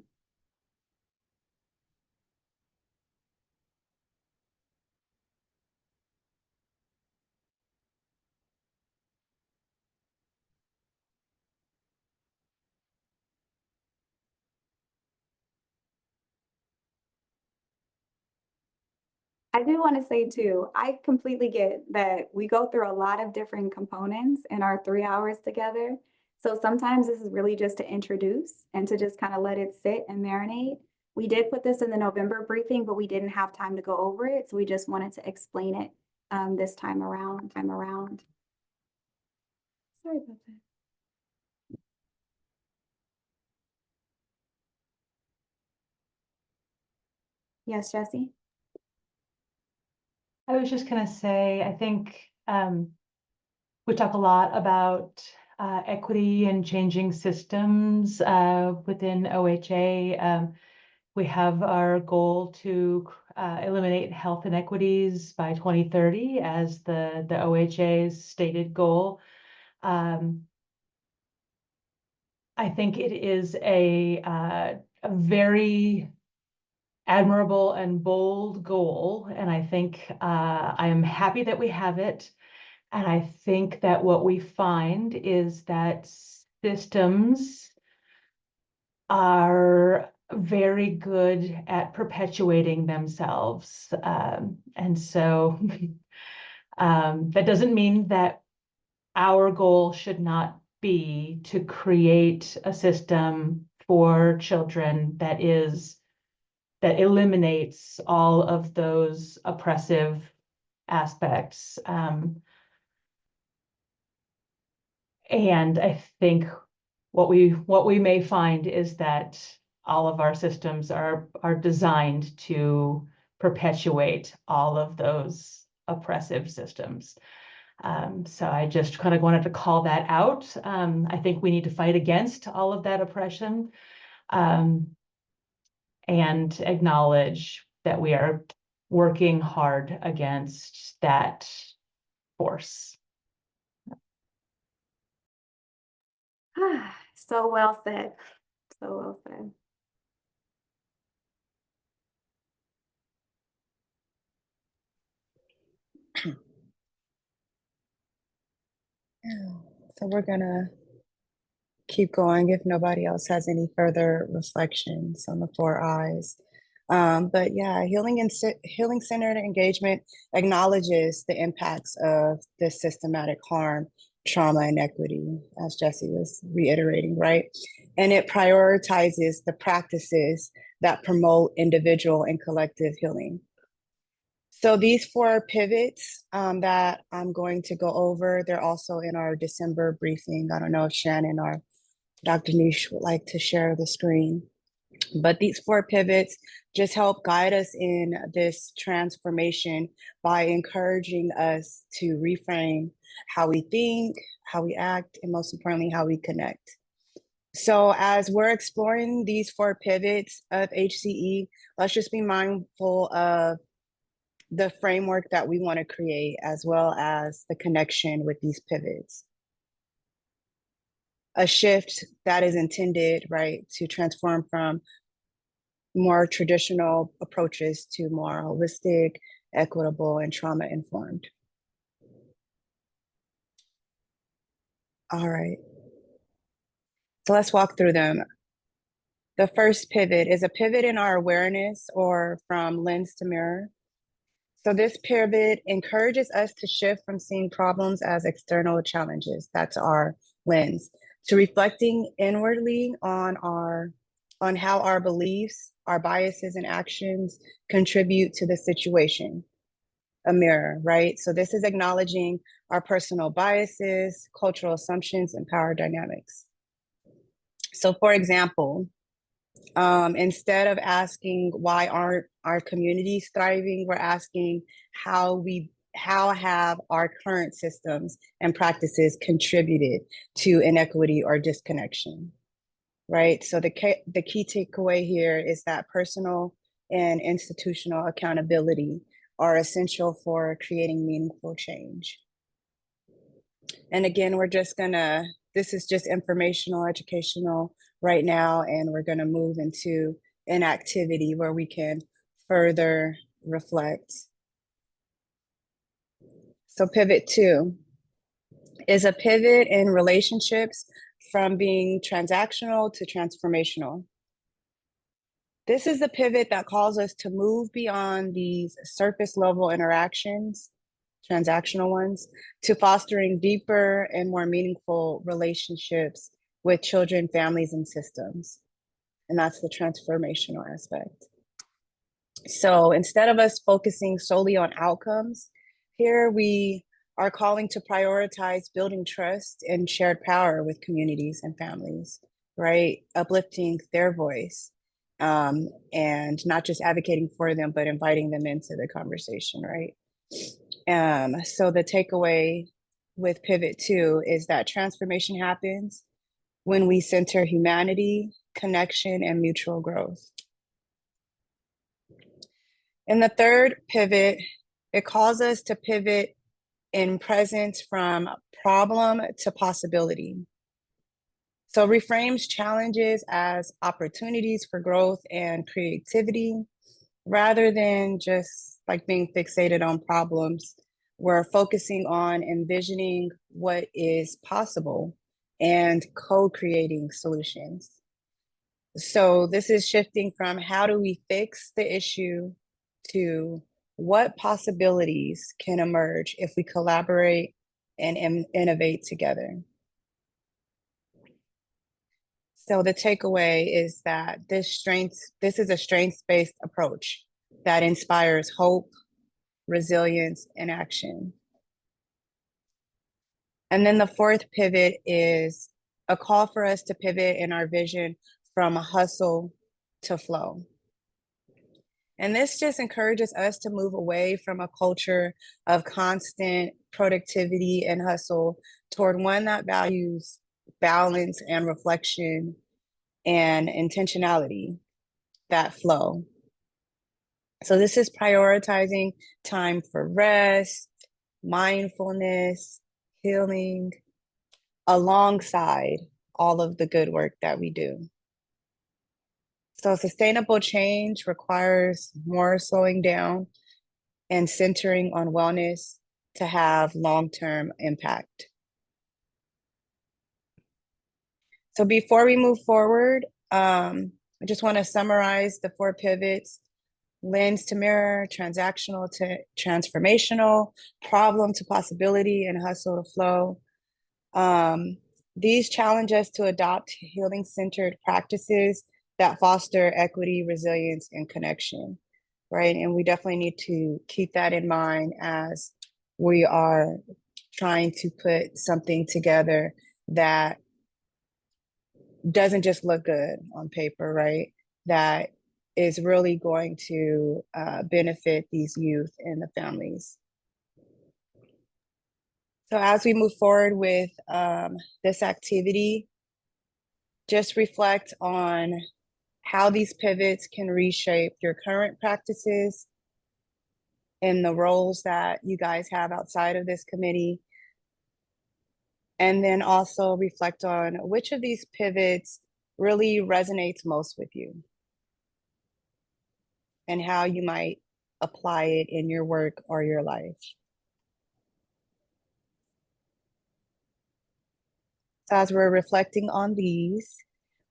I do want to say too, I completely get that we go through a lot of different components in our 3 hours together. So sometimes this is really just to introduce and to just kind of let it sit and marinate. We did put this in the November briefing, but we didn't have time to go over it. So we just wanted to explain it this time around. Sorry about that. Yes, Jesse? I was just going to say, I think we talk a lot about equity and changing systems within OHA. We have our goal to eliminate health inequities by 2030 as the OHA's stated goal. I think it is a very admirable and bold goal, and I think I am happy that we have it. And I think that what we find is that systems are very good at perpetuating themselves. And so that doesn't mean that our goal should not be to create a system for children that eliminates all of those oppressive aspects. And I think what we may find is that all of our systems are designed to perpetuate all of those oppressive systems. So I just kind of wanted to call that out. I think we need to fight against all of that oppression, and acknowledge that we are working hard against that force. So well said. So well said. So we're gonna keep going if nobody else has any further reflections on the 4 I's. But yeah, healing-centered engagement acknowledges the impacts of this systematic harm, trauma, and equity, as Jessie was reiterating, right? And it prioritizes the practices that promote individual and collective healing. So these 4 pivots that I'm going to go over, they're also in our December briefing. I don't know if Shannon or Dr. Nish would like to share the screen. But these 4 pivots just help guide us in this transformation by encouraging us to reframe how we think, how we act, and most importantly, how we connect. So as we're exploring these 4 pivots of HCE, let's just be mindful of the framework that we want to create, as well as the connection with these pivots. A shift that is intended, right, to transform from more traditional approaches to more holistic, equitable, and trauma-informed. All right. So let's walk through them. The first pivot is a pivot in our awareness, or from lens to mirror. So this pivot encourages us to shift from seeing problems as external challenges, that's our lens, to reflecting inwardly on how our beliefs, our biases, and actions contribute to the situation. A mirror, right? So this is acknowledging our personal biases, cultural assumptions, and power dynamics. So for example, instead of asking why aren't our communities thriving, we're asking how have our current systems and practices contributed to inequity or disconnection, right? So the key takeaway here is that personal and institutional accountability are essential for creating meaningful change. And again, this is just informational, educational right now, and we're gonna move into an activity where we can further reflect. So pivot 2 is a pivot in relationships from being transactional to transformational. This is the pivot that calls us to move beyond these surface level interactions, transactional ones, to fostering deeper and more meaningful relationships with children, families, and systems. And that's the transformational aspect. So instead of us focusing solely on outcomes, here we are calling to prioritize building trust and shared power with communities and families, right? Uplifting their voice, and not just advocating for them, but inviting them into the conversation, right? So the takeaway with Pivot 2 is that transformation happens when we center humanity, connection, and mutual growth. And the third pivot, it calls us to pivot in presence from problem to possibility. So reframes challenges as opportunities for growth and creativity, rather than just like being fixated on problems. We're focusing on envisioning what is possible and co-creating solutions. So this is shifting from how do we fix the issue to what possibilities can emerge if we collaborate and innovate together. So the takeaway is that this is a strengths-based approach that inspires hope, resilience, and action. And then the fourth pivot is a call for us to pivot in our vision from a hustle to flow. And this just encourages us to move away from a culture of constant productivity and hustle toward one that values balance and reflection and intentionality, that flow. So this is prioritizing time for rest, mindfulness, healing, alongside all of the good work that we do. So sustainable change requires more slowing down and centering on wellness to have long-term impact. So before we move forward, I just want to summarize the 4 pivots: lens to mirror, transactional to transformational, problem to possibility, and hustle to flow. These challenge us to adopt healing-centered practices that foster equity, resilience, and connection, right? And we definitely need to keep that in mind as we are trying to put something together that doesn't just look good on paper, right? That is really going to benefit these youth and the families. So as we move forward with this activity, just reflect on how these pivots can reshape your current practices and the roles that you guys have outside of this committee. And then also reflect on which of these pivots really resonates most with you and how you might apply it in your work or your life. So as we're reflecting on these,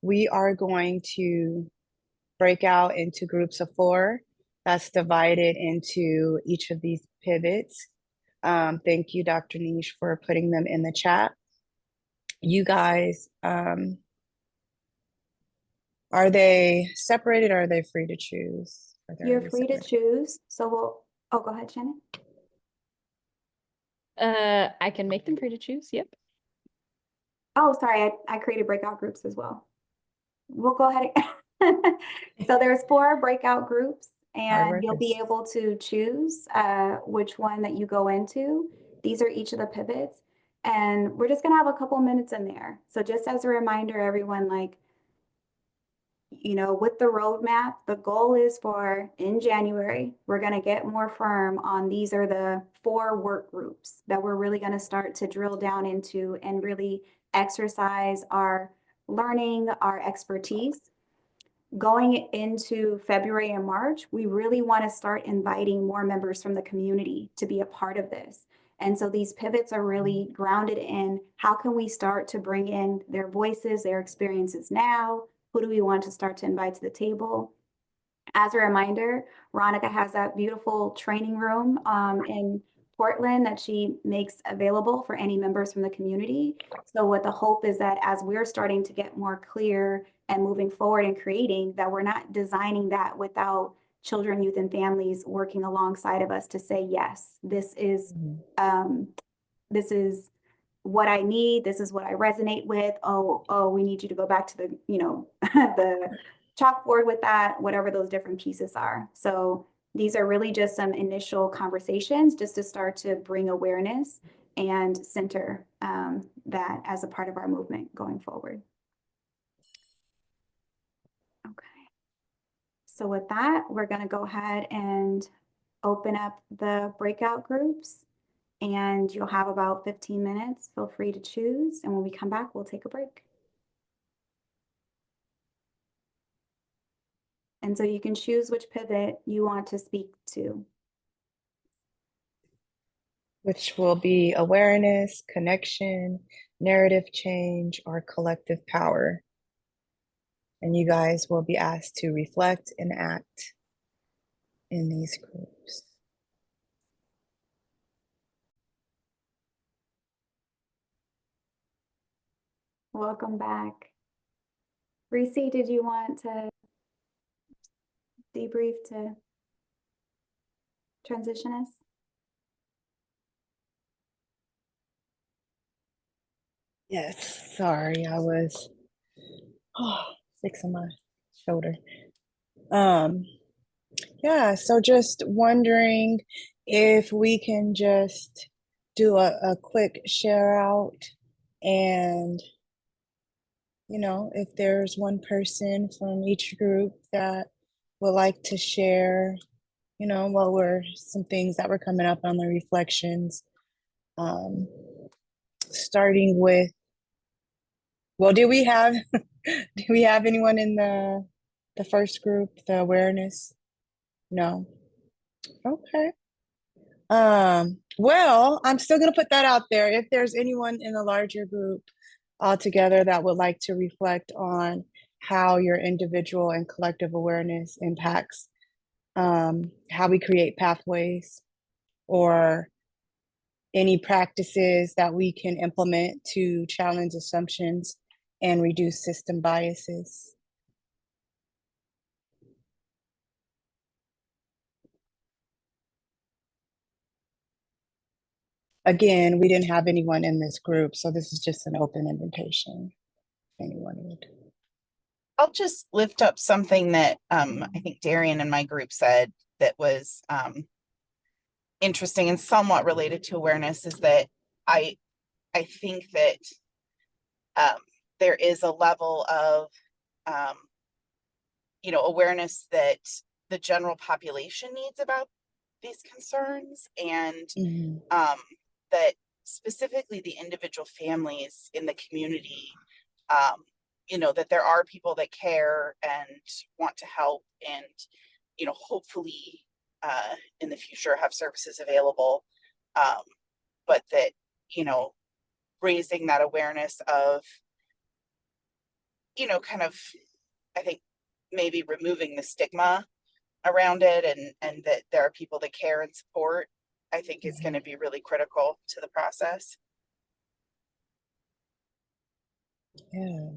we are going to break out into groups of 4 that's divided into each of these pivots. Thank you, Dr. Nish, for putting them in the chat. You guys, are they separated or are they free to choose? You're free to choose. So oh, go ahead, Shannon. I can make them free to choose. Yep. Oh, sorry, I created breakout groups as well. We'll go ahead. So there's 4 breakout groups, and you'll be able to choose which one that you go into. These are each of the pivots, and we're just gonna have a couple minutes in there. So just as a reminder, everyone, like, you know, with the roadmap, the goal is for in January, we're going to get more firm on these are the 4 work groups that we're really going to start to drill down into and really exercise our learning, our expertise. Going into February and March, we really want to start inviting more members from the community to be a part of this. And so these pivots are really grounded in how can we start to bring in their voices, their experiences now. Who do we want to start to invite to the table? As a reminder, Ronica has that beautiful training room in Portland that she makes available for any members from the community. So what the hope is that as we're starting to get more clear and moving forward and creating, that we're not designing that without children, youth, and families working alongside of us to say, yes, this is what I need. This is what I resonate with. Oh, we need you to go back to the, you know, the chalkboard with that, whatever those different pieces are. So these are really just some initial conversations just to start to bring awareness and center that as a part of our movement going forward. Okay. So with that, we're going to go ahead and open up the breakout groups, and you'll have about 15 minutes. Feel free to choose, and when we come back, we'll take a break. And so you can choose which pivot you want to speak to. Which will be awareness, connection, narrative change, or collective power. And you guys will be asked to reflect and act in these groups. Welcome back. Reese, did you want to debrief to transition us? Yes, sorry, I was fixing my shoulder. Yeah, so just wondering if we can just do a quick share out, and if there's one person from each group that would like to share, what were some things that were coming up on the reflections, starting with, well, do we have anyone in the first group, the awareness? No. Okay. Well, I'm still gonna put that out there. If there's anyone in the larger group altogether that would like to reflect on how your individual and collective awareness impacts how we create pathways, or any practices that we can implement to challenge assumptions and reduce system biases. Again, we didn't have anyone in this group, so this is just an open invitation. If anyone would. I'll just lift up something that I think Darian and my group said that was interesting and somewhat related to awareness, is that I think that there is a level of awareness that the general population needs about these concerns, and that specifically the individual families in the community, that there are people that care and want to help, and hopefully in the future have services available, but that raising that awareness of kind of, I think, maybe removing the stigma around it, and that there are people that care and support, I think is going to be really critical to the process. Yeah.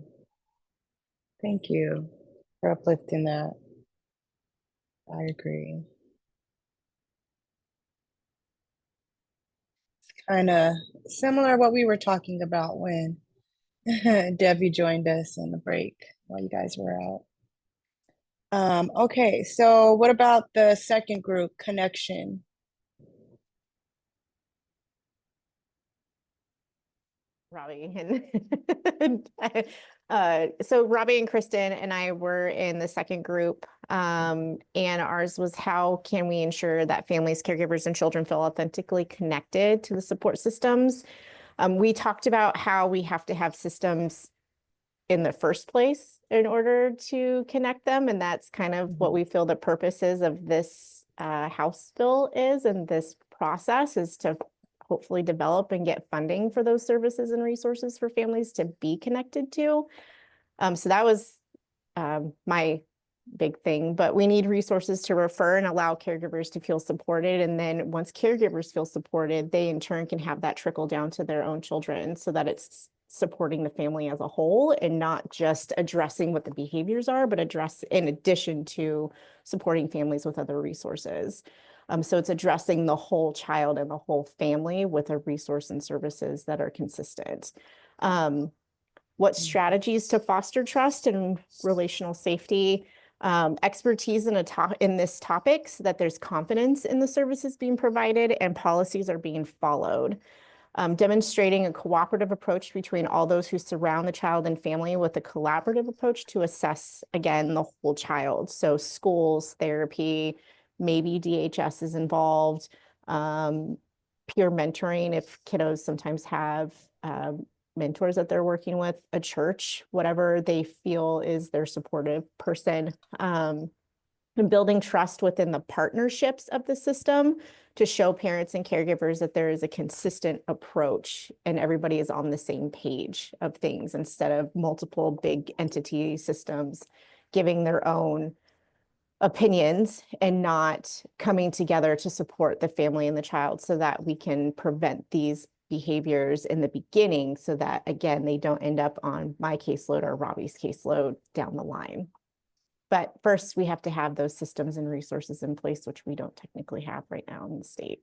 Thank you for uplifting that. I agree. It's kind of similar to what we were talking about when Debbie joined us in the break while you guys were out. Okay, so what about the second group, connection? Robbie and so Robbie and Kristen and I were in the second group, and ours was, how can we ensure that families, caregivers, and children feel authentically connected to the support systems? We talked about how we have to have systems in the first place in order to connect them, and that's kind of what we feel the purpose is of this House bill is, and this process is to hopefully develop and get funding for those services and resources for families to be connected to. So that was my big thing, but we need resources to refer and allow caregivers to feel supported. And then once caregivers feel supported, they in turn can have that trickle down to their own children, so that it's supporting the family as a whole and not just addressing what the behaviors are, but address in addition to supporting families with other resources. So it's addressing the whole child and the whole family with a resource and services that are consistent. What strategies to foster trust and relational safety, expertise in this topic, so that there's confidence in the services being provided and policies are being followed. Demonstrating a cooperative approach between all those who surround the child and family with a collaborative approach to assess, again, the whole child. So schools, therapy, maybe DHS is involved, peer mentoring if kiddos sometimes have mentors that they're working with, a church, whatever they feel is their supportive person. And building trust within the partnerships of the system to show parents and caregivers that there is a consistent approach and everybody is on the same page of things instead of multiple big entity systems giving their own opinions and not coming together to support the family and the child so that we can prevent these behaviors in the beginning so that, again, they don't end up on my caseload or Robbie's caseload down the line. But first, we have to have those systems and resources in place, which we don't technically have right now in the state.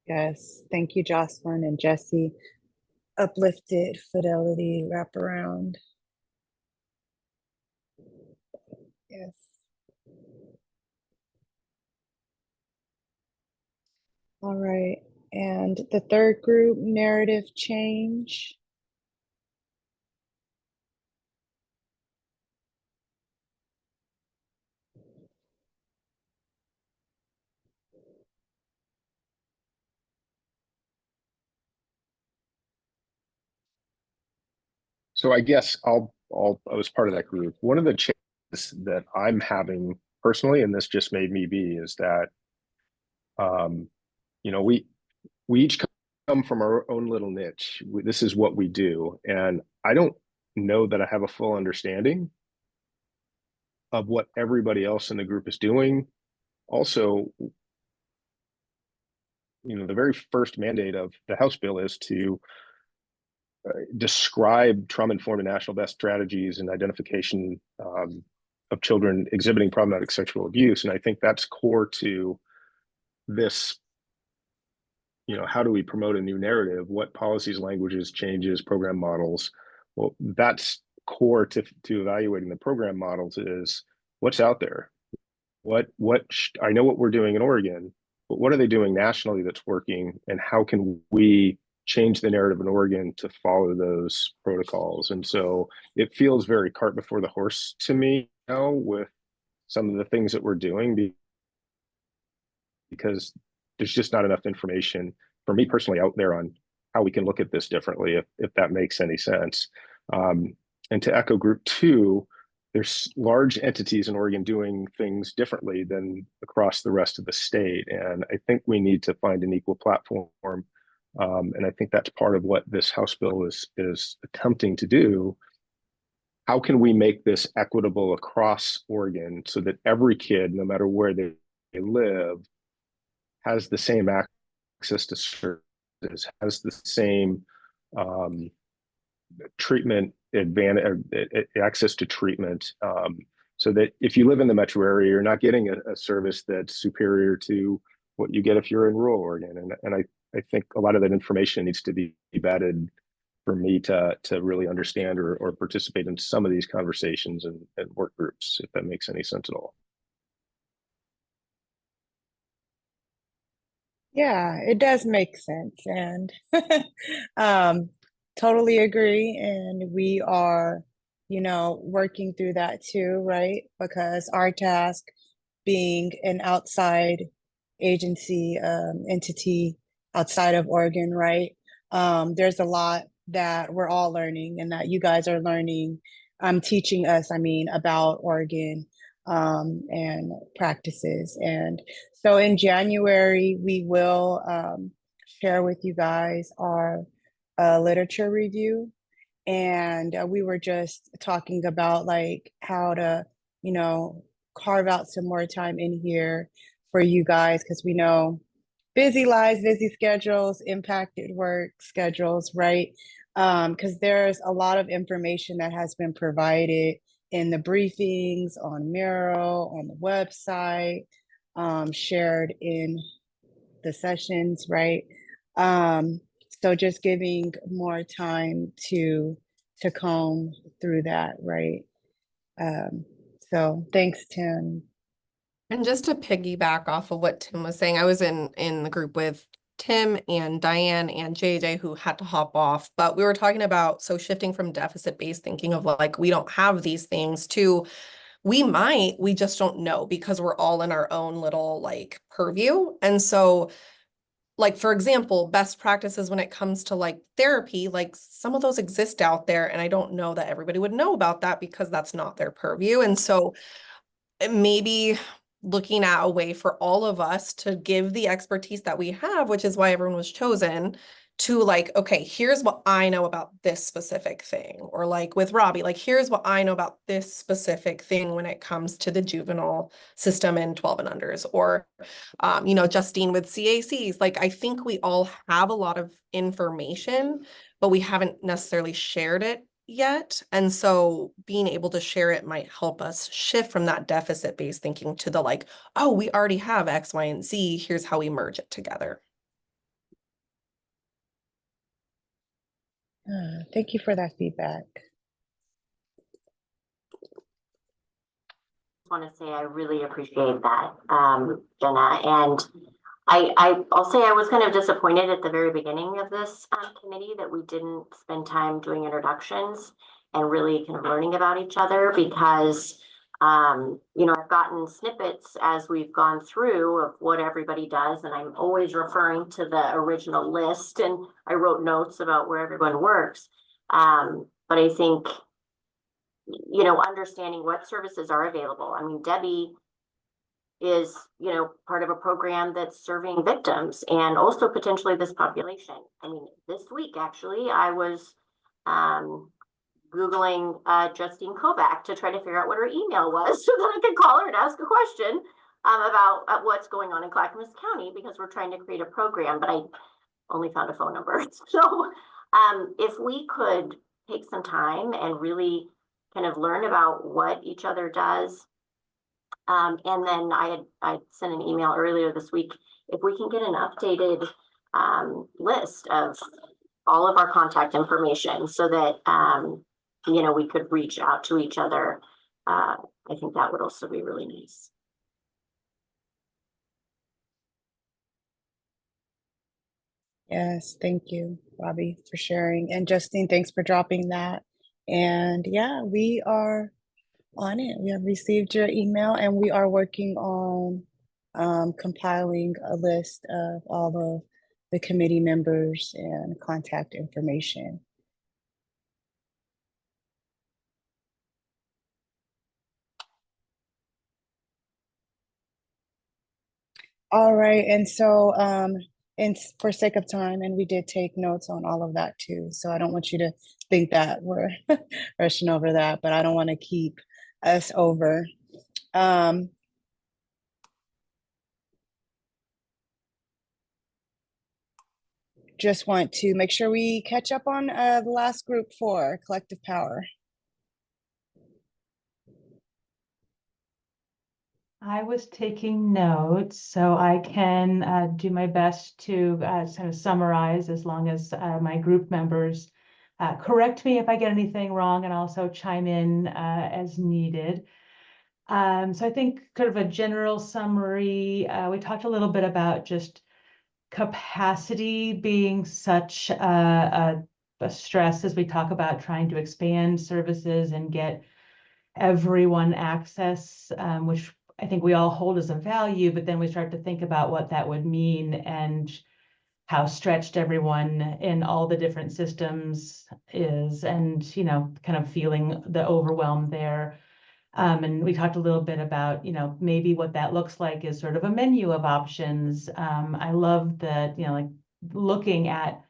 Yes, thank you, Jocelyn and Jesse. Uplifted fidelity wraparound. Yes. All right, and the third group, narrative change. So I guess I was part of that group. One of the changes that I'm having personally, and this just made me be, is that, you know, we each come from our own little niche. This is what we do. And I don't know that I have a full understanding of what everybody else in the group is doing. Also, you know, the very first mandate of the House bill is to describe trauma-informed and national best strategies and identification of children exhibiting problematic sexual abuse. And I think that's core to this, you know, how do we promote a new narrative? What policies, languages, changes, program models? Well, that's core to evaluating the program models is what's out there. I know what we're doing in Oregon, but what are they doing nationally that's working, and how can we change the narrative in Oregon to follow those protocols? And so it feels very cart before the horse to me now with some of the things that we're doing, because there's just not enough information for me personally out there on how we can look at this differently, if that makes any sense. And to echo group 2, there's large entities in Oregon doing things differently than across the rest of the state. And I think we need to find an equal platform. And I think that's part of what this House bill is attempting to do. How can we make this equitable across Oregon so that every kid, no matter where they live, has the same access to services, has the same treatment advantage, access to treatment, so that if you live in the metro area, you're not getting a service that's superior to what you get if you're in rural Oregon. And I think a lot of that information needs to be vetted for me to really understand or participate in some of these conversations and work groups, if that makes any sense at all. Yeah, it does make sense, and totally agree. And we are, you know, working through that too, right? Because our task, being an outside agency, entity outside of Oregon, right? There's a lot that we're all learning, and that you guys are learning, teaching us, I mean, about Oregon and practices. And so in January, we will share with you guys our literature review. And we were just talking about like how to, you know, carve out some more time in here for you guys, because we know busy lives, busy schedules, impacted work schedules, right? Because there's a lot of information that has been provided in the briefings, on Miro, on the website, shared in the sessions, right? So just giving more time to comb through that, right? So thanks, Tim. And just to piggyback off of what Tim was saying, I was in the group with Tim and Diane and JJ who had to hop off, but we were talking about, so shifting from deficit-based thinking of like, we don't have these things to, we just don't know because we're all in our own little like purview. And so like, for example, best practices when it comes to like therapy, like some of those exist out there. And I don't know that everybody would know about that because that's not their purview. And so maybe looking at a way for all of us to give the expertise that we have, which is why everyone was chosen, to like, okay, here's what I know about this specific thing. Or like with Robbie, like, here's what I know about this specific thing when it comes to the juvenile system in 12 and unders. Or, you know, Justine with CACs. Like, I think we all have a lot of information, but we haven't necessarily shared it yet. And so being able to share it might help us shift from that deficit-based thinking to the like, oh, we already have X, Y, and Z. Here's how we merge it together. Thank you for that feedback. Want to say I really appreciate that, Jenna. And I'll say I was kind of disappointed at the very beginning of this committee that we didn't spend time doing introductions and really kind of learning about each other because, you know, I've gotten snippets as we've gone through of what everybody does, and I'm always referring to the original list, and I wrote notes about where everyone works. But I think, you know, understanding what services are available. I mean, Debbie is, you know, part of a program that's serving victims and also potentially this population. I mean, this week, actually, I was Googling Justine Kovac to try to figure out what her email was so that I could call her and ask a question about what's going on in Clackamas County because we're trying to create a program, but I only found a phone number. So if we could take some time and really kind of learn about what each other does. And then I sent an email earlier this week, if we can get an updated list of all of our contact information so that, you know, we could reach out to each other. I think that would also be really nice. Yes, thank you, Robbie, for sharing. And Justine, thanks for dropping that. And yeah, we are on it. We have received your email and we are working on compiling a list of all of the committee members and contact information. All right, and so and for sake of time, and we did take notes on all of that too, so I don't want you to think that we're rushing over that, but I don't want to keep us over. Just want to make sure we catch up on the last group 4, collective power. I was taking notes, so I can do my best to kind of summarize as long as my group members correct me if I get anything wrong and also chime in as needed. So I think kind of a general summary, we talked a little bit about just capacity being such a stress as we talk about trying to expand services and get everyone access, which I think we all hold as a value, but then we start to think about what that would mean and how stretched everyone in all the different systems is, and, you know, kind of feeling the overwhelm there. And we talked a little bit about, you know, maybe what that looks like is sort of a menu of options. I love that, you know, like looking at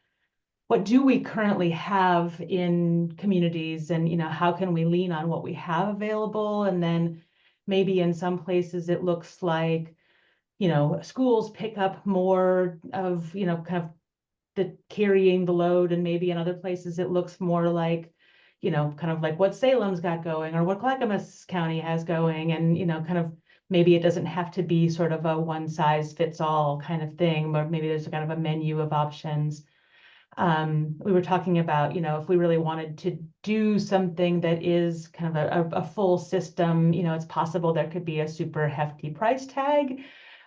what do we currently have in communities and, you know, how can we lean on what we have available? And then maybe in some places it looks like, you know, schools pick up more of, you know, kind of the carrying the load. And maybe in other places it looks more like, you know, kind of like what Salem's got going or what Clackamas County has going. And, you know, kind of maybe it doesn't have to be sort of a one size fits all kind of thing, but maybe there's kind of a menu of options. We were talking about, you know, if we really wanted to do something that is kind of a full system, you know, it's possible there could be a super hefty price tag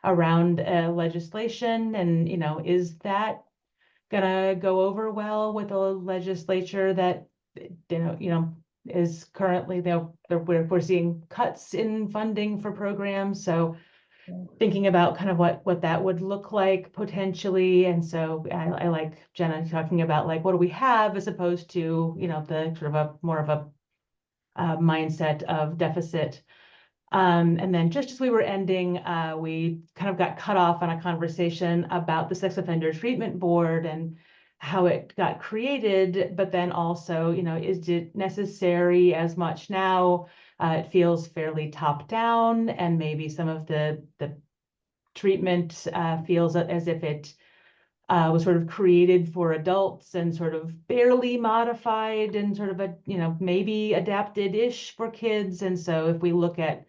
around legislation. And, you know, is that gonna go over well with a legislature that, you know, is currently, we're seeing cuts in funding for programs. So thinking about kind of what that would look like potentially. And so I like Jenna talking about like, what do we have as opposed to, you know, the sort of a more of a mindset of deficit. And then just as we were ending, we kind of got cut off on a conversation about the Sex Offender Treatment Board and how it got created, but then also, you know, is it necessary as much now? It feels fairly top down, and maybe some of the treatment feels as if it was sort of created for adults and sort of barely modified and sort of a, you know, maybe adapted-ish for kids. And so if we look at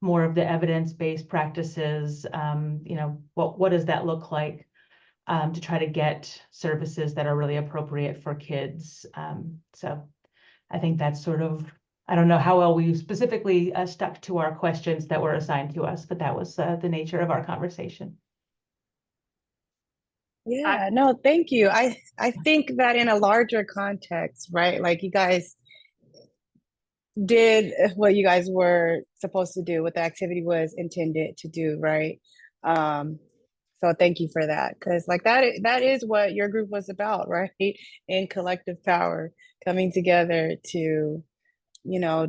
more of the evidence-based practices, you know, what does that look like to try to get services that are really appropriate for kids? So I think that's sort of, I don't know how well we specifically stuck to our questions that were assigned to us, but that was the nature of our conversation. Yeah, no, thank you. I think that in a larger context, right? Like you guys did what you guys were supposed to do, what the activity was intended to do, right? So thank you for that, because like that is what your group was about, right? In collective power, coming together to, you know,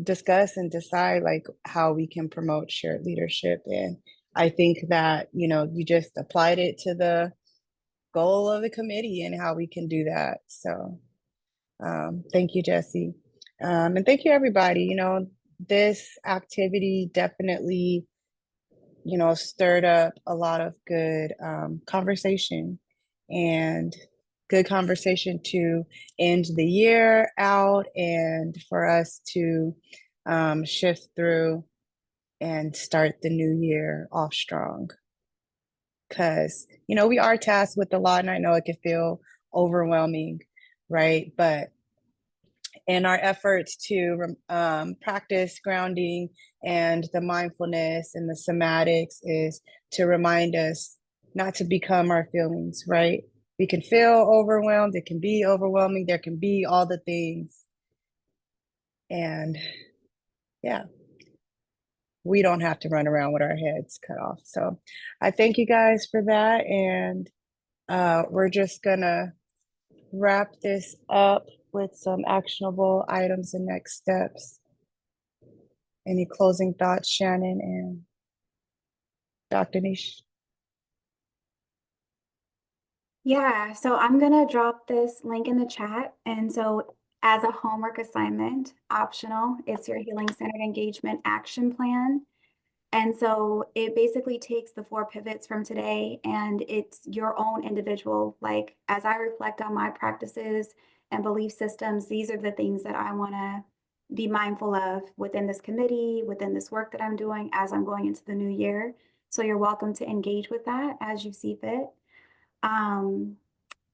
discuss and decide like how we can promote shared leadership. And I think that, you know, you just applied it to the goal of the committee and how we can do that. So thank you, Jesse. And thank you, everybody. You know, this activity definitely, you know, stirred up a lot of good conversation and good conversation to end the year out and for us to shift through and start the new year off strong. Because, you know, we are tasked with a lot, and I know it can feel overwhelming, right? But in our efforts to practice grounding and the mindfulness and the somatics is to remind us not to become our feelings, right? We can feel overwhelmed. It can be overwhelming. There can be all the things. And yeah, we don't have to run around with our heads cut off. So I thank you guys for that. And we're just gonna wrap this up with some actionable items and next steps. Any closing thoughts, Shannon and Dr. Nish? Yeah, so I'm gonna drop this link in the chat. And so as a homework assignment, optional, it's your Healing Centered Engagement Action Plan. And so it basically takes the 4 pivots from today, and it's your own individual, like as I reflect on my practices and belief systems, these are the things that I want to be mindful of within this committee, within this work that I'm doing as I'm going into the new year. So you're welcome to engage with that as you see fit.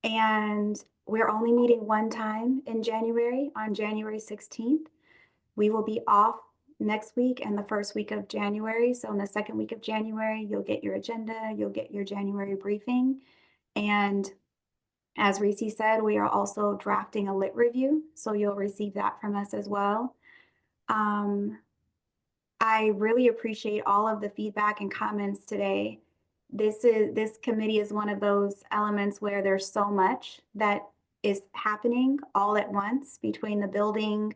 And we're only meeting one time in January, on January 16th. We will be off next week and the first week of January. So in the second week of January, you'll get your agenda, you'll get your January briefing. And as Reese said, we are also drafting a lit review. So you'll receive that from us as well. I really appreciate all of the feedback and comments today. This committee is one of those elements where there's so much that is happening all at once between the building,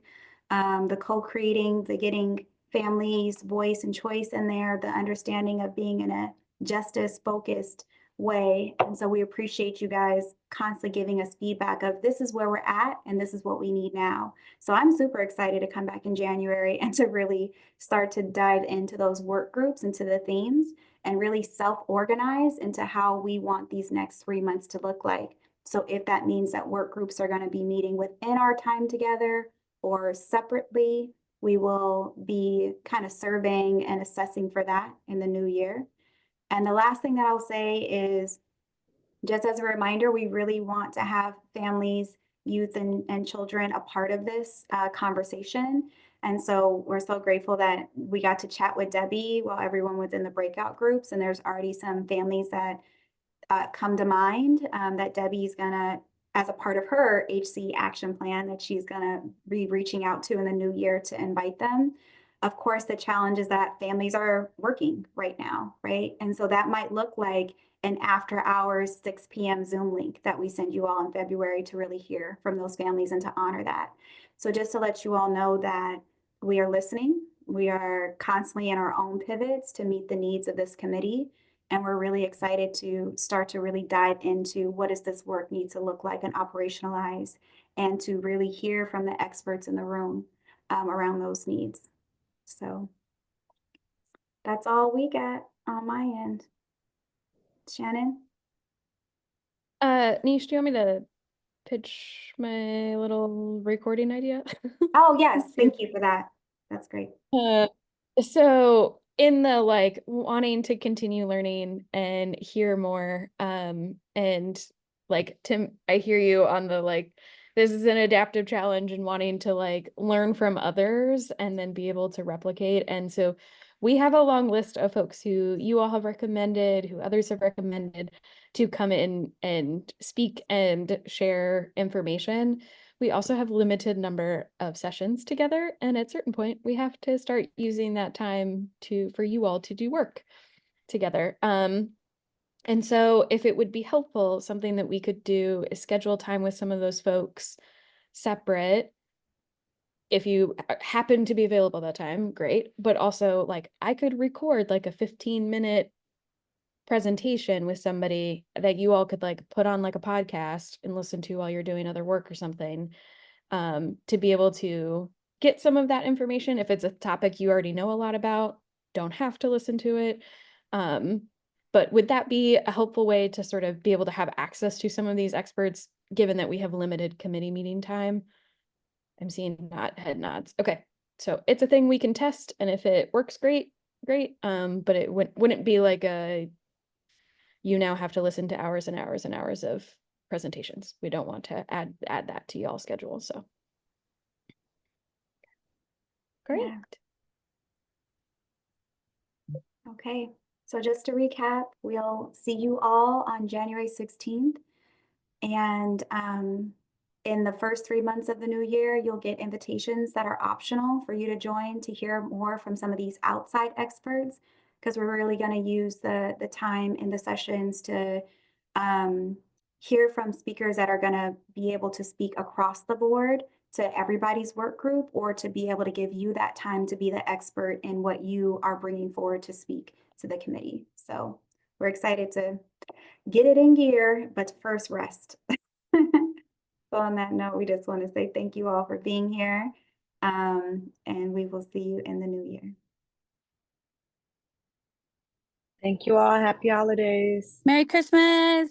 the co-creating, the getting families' voice and choice in there, the understanding of being in a justice-focused way. And so we appreciate you guys constantly giving us feedback of this is where we're at and this is what we need now. So I'm super excited to come back in January and to really start to dive into those work groups, into the themes, and really self-organize into how we want these next 3 months to look like. So if that means that work groups are going to be meeting within our time together or separately, we will be kind of surveying and assessing for that in the new year. And the last thing that I'll say is just as a reminder, we really want to have families, youth, and children a part of this conversation. And so we're so grateful that we got to chat with Debbie while everyone was in the breakout groups. And there's already some families that come to mind that Debbie's gonna, as a part of her HC action plan, that she's gonna be reaching out to in the new year to invite them. Of course, the challenge is that families are working right now, right? And so that might look like an after hours 6 p.m. Zoom link that we send you all in February to really hear from those families and to honor that. So just to let you all know that we are listening. We are constantly in our own pivots to meet the needs of this committee. And we're really excited to start to really dive into what does this work need to look like and operationalize, and to really hear from the experts in the room around those needs. So that's all we got on my end. Shannon? Nish, do you want me to pitch my little recording idea? Oh, yes. Thank you for that. That's great. So in the like wanting to continue learning and hear more, and like Tim, I hear you on the like, this is an adaptive challenge and wanting to like learn from others and then be able to replicate. And so we have a long list of folks who you all have recommended, who others have recommended to come in and speak and share information. We also have limited number of sessions together, and at a certain point, we have to start using that time for you all to do work together. And so if it would be helpful, something that we could do is schedule time with some of those folks separate. If you happen to be available that time, great. But also, like, I could record like a 15-minute presentation with somebody that you all could like put on like a podcast and listen to while you're doing other work or something, to be able to get some of that information. If it's a topic you already know a lot about, don't have to listen to it. But would that be a helpful way to sort of be able to have access to some of these experts, given that we have limited committee meeting time? I'm seeing head nods. Okay, so it's a thing we can test, and if it works, great. But it wouldn't be like you now have to listen to hours and hours and hours of presentations. We don't want to add that to y'all's schedule. So great. Yeah. Okay, so just to recap, we'll see you all on January 16th. And in the first 3 months of the new year, you'll get invitations that are optional for you to join to hear more from some of these outside experts, because we're really going to use the time in the sessions to hear from speakers that are going to be able to speak across the board to everybody's work group, or to be able to give you that time to be the expert in what you are bringing forward to speak to the committee. So we're excited to get it in gear, but first rest. So on that note, we just want to say thank you all for being here, and we will see you in the new year. Thank you all. Happy holidays. Merry Christmas.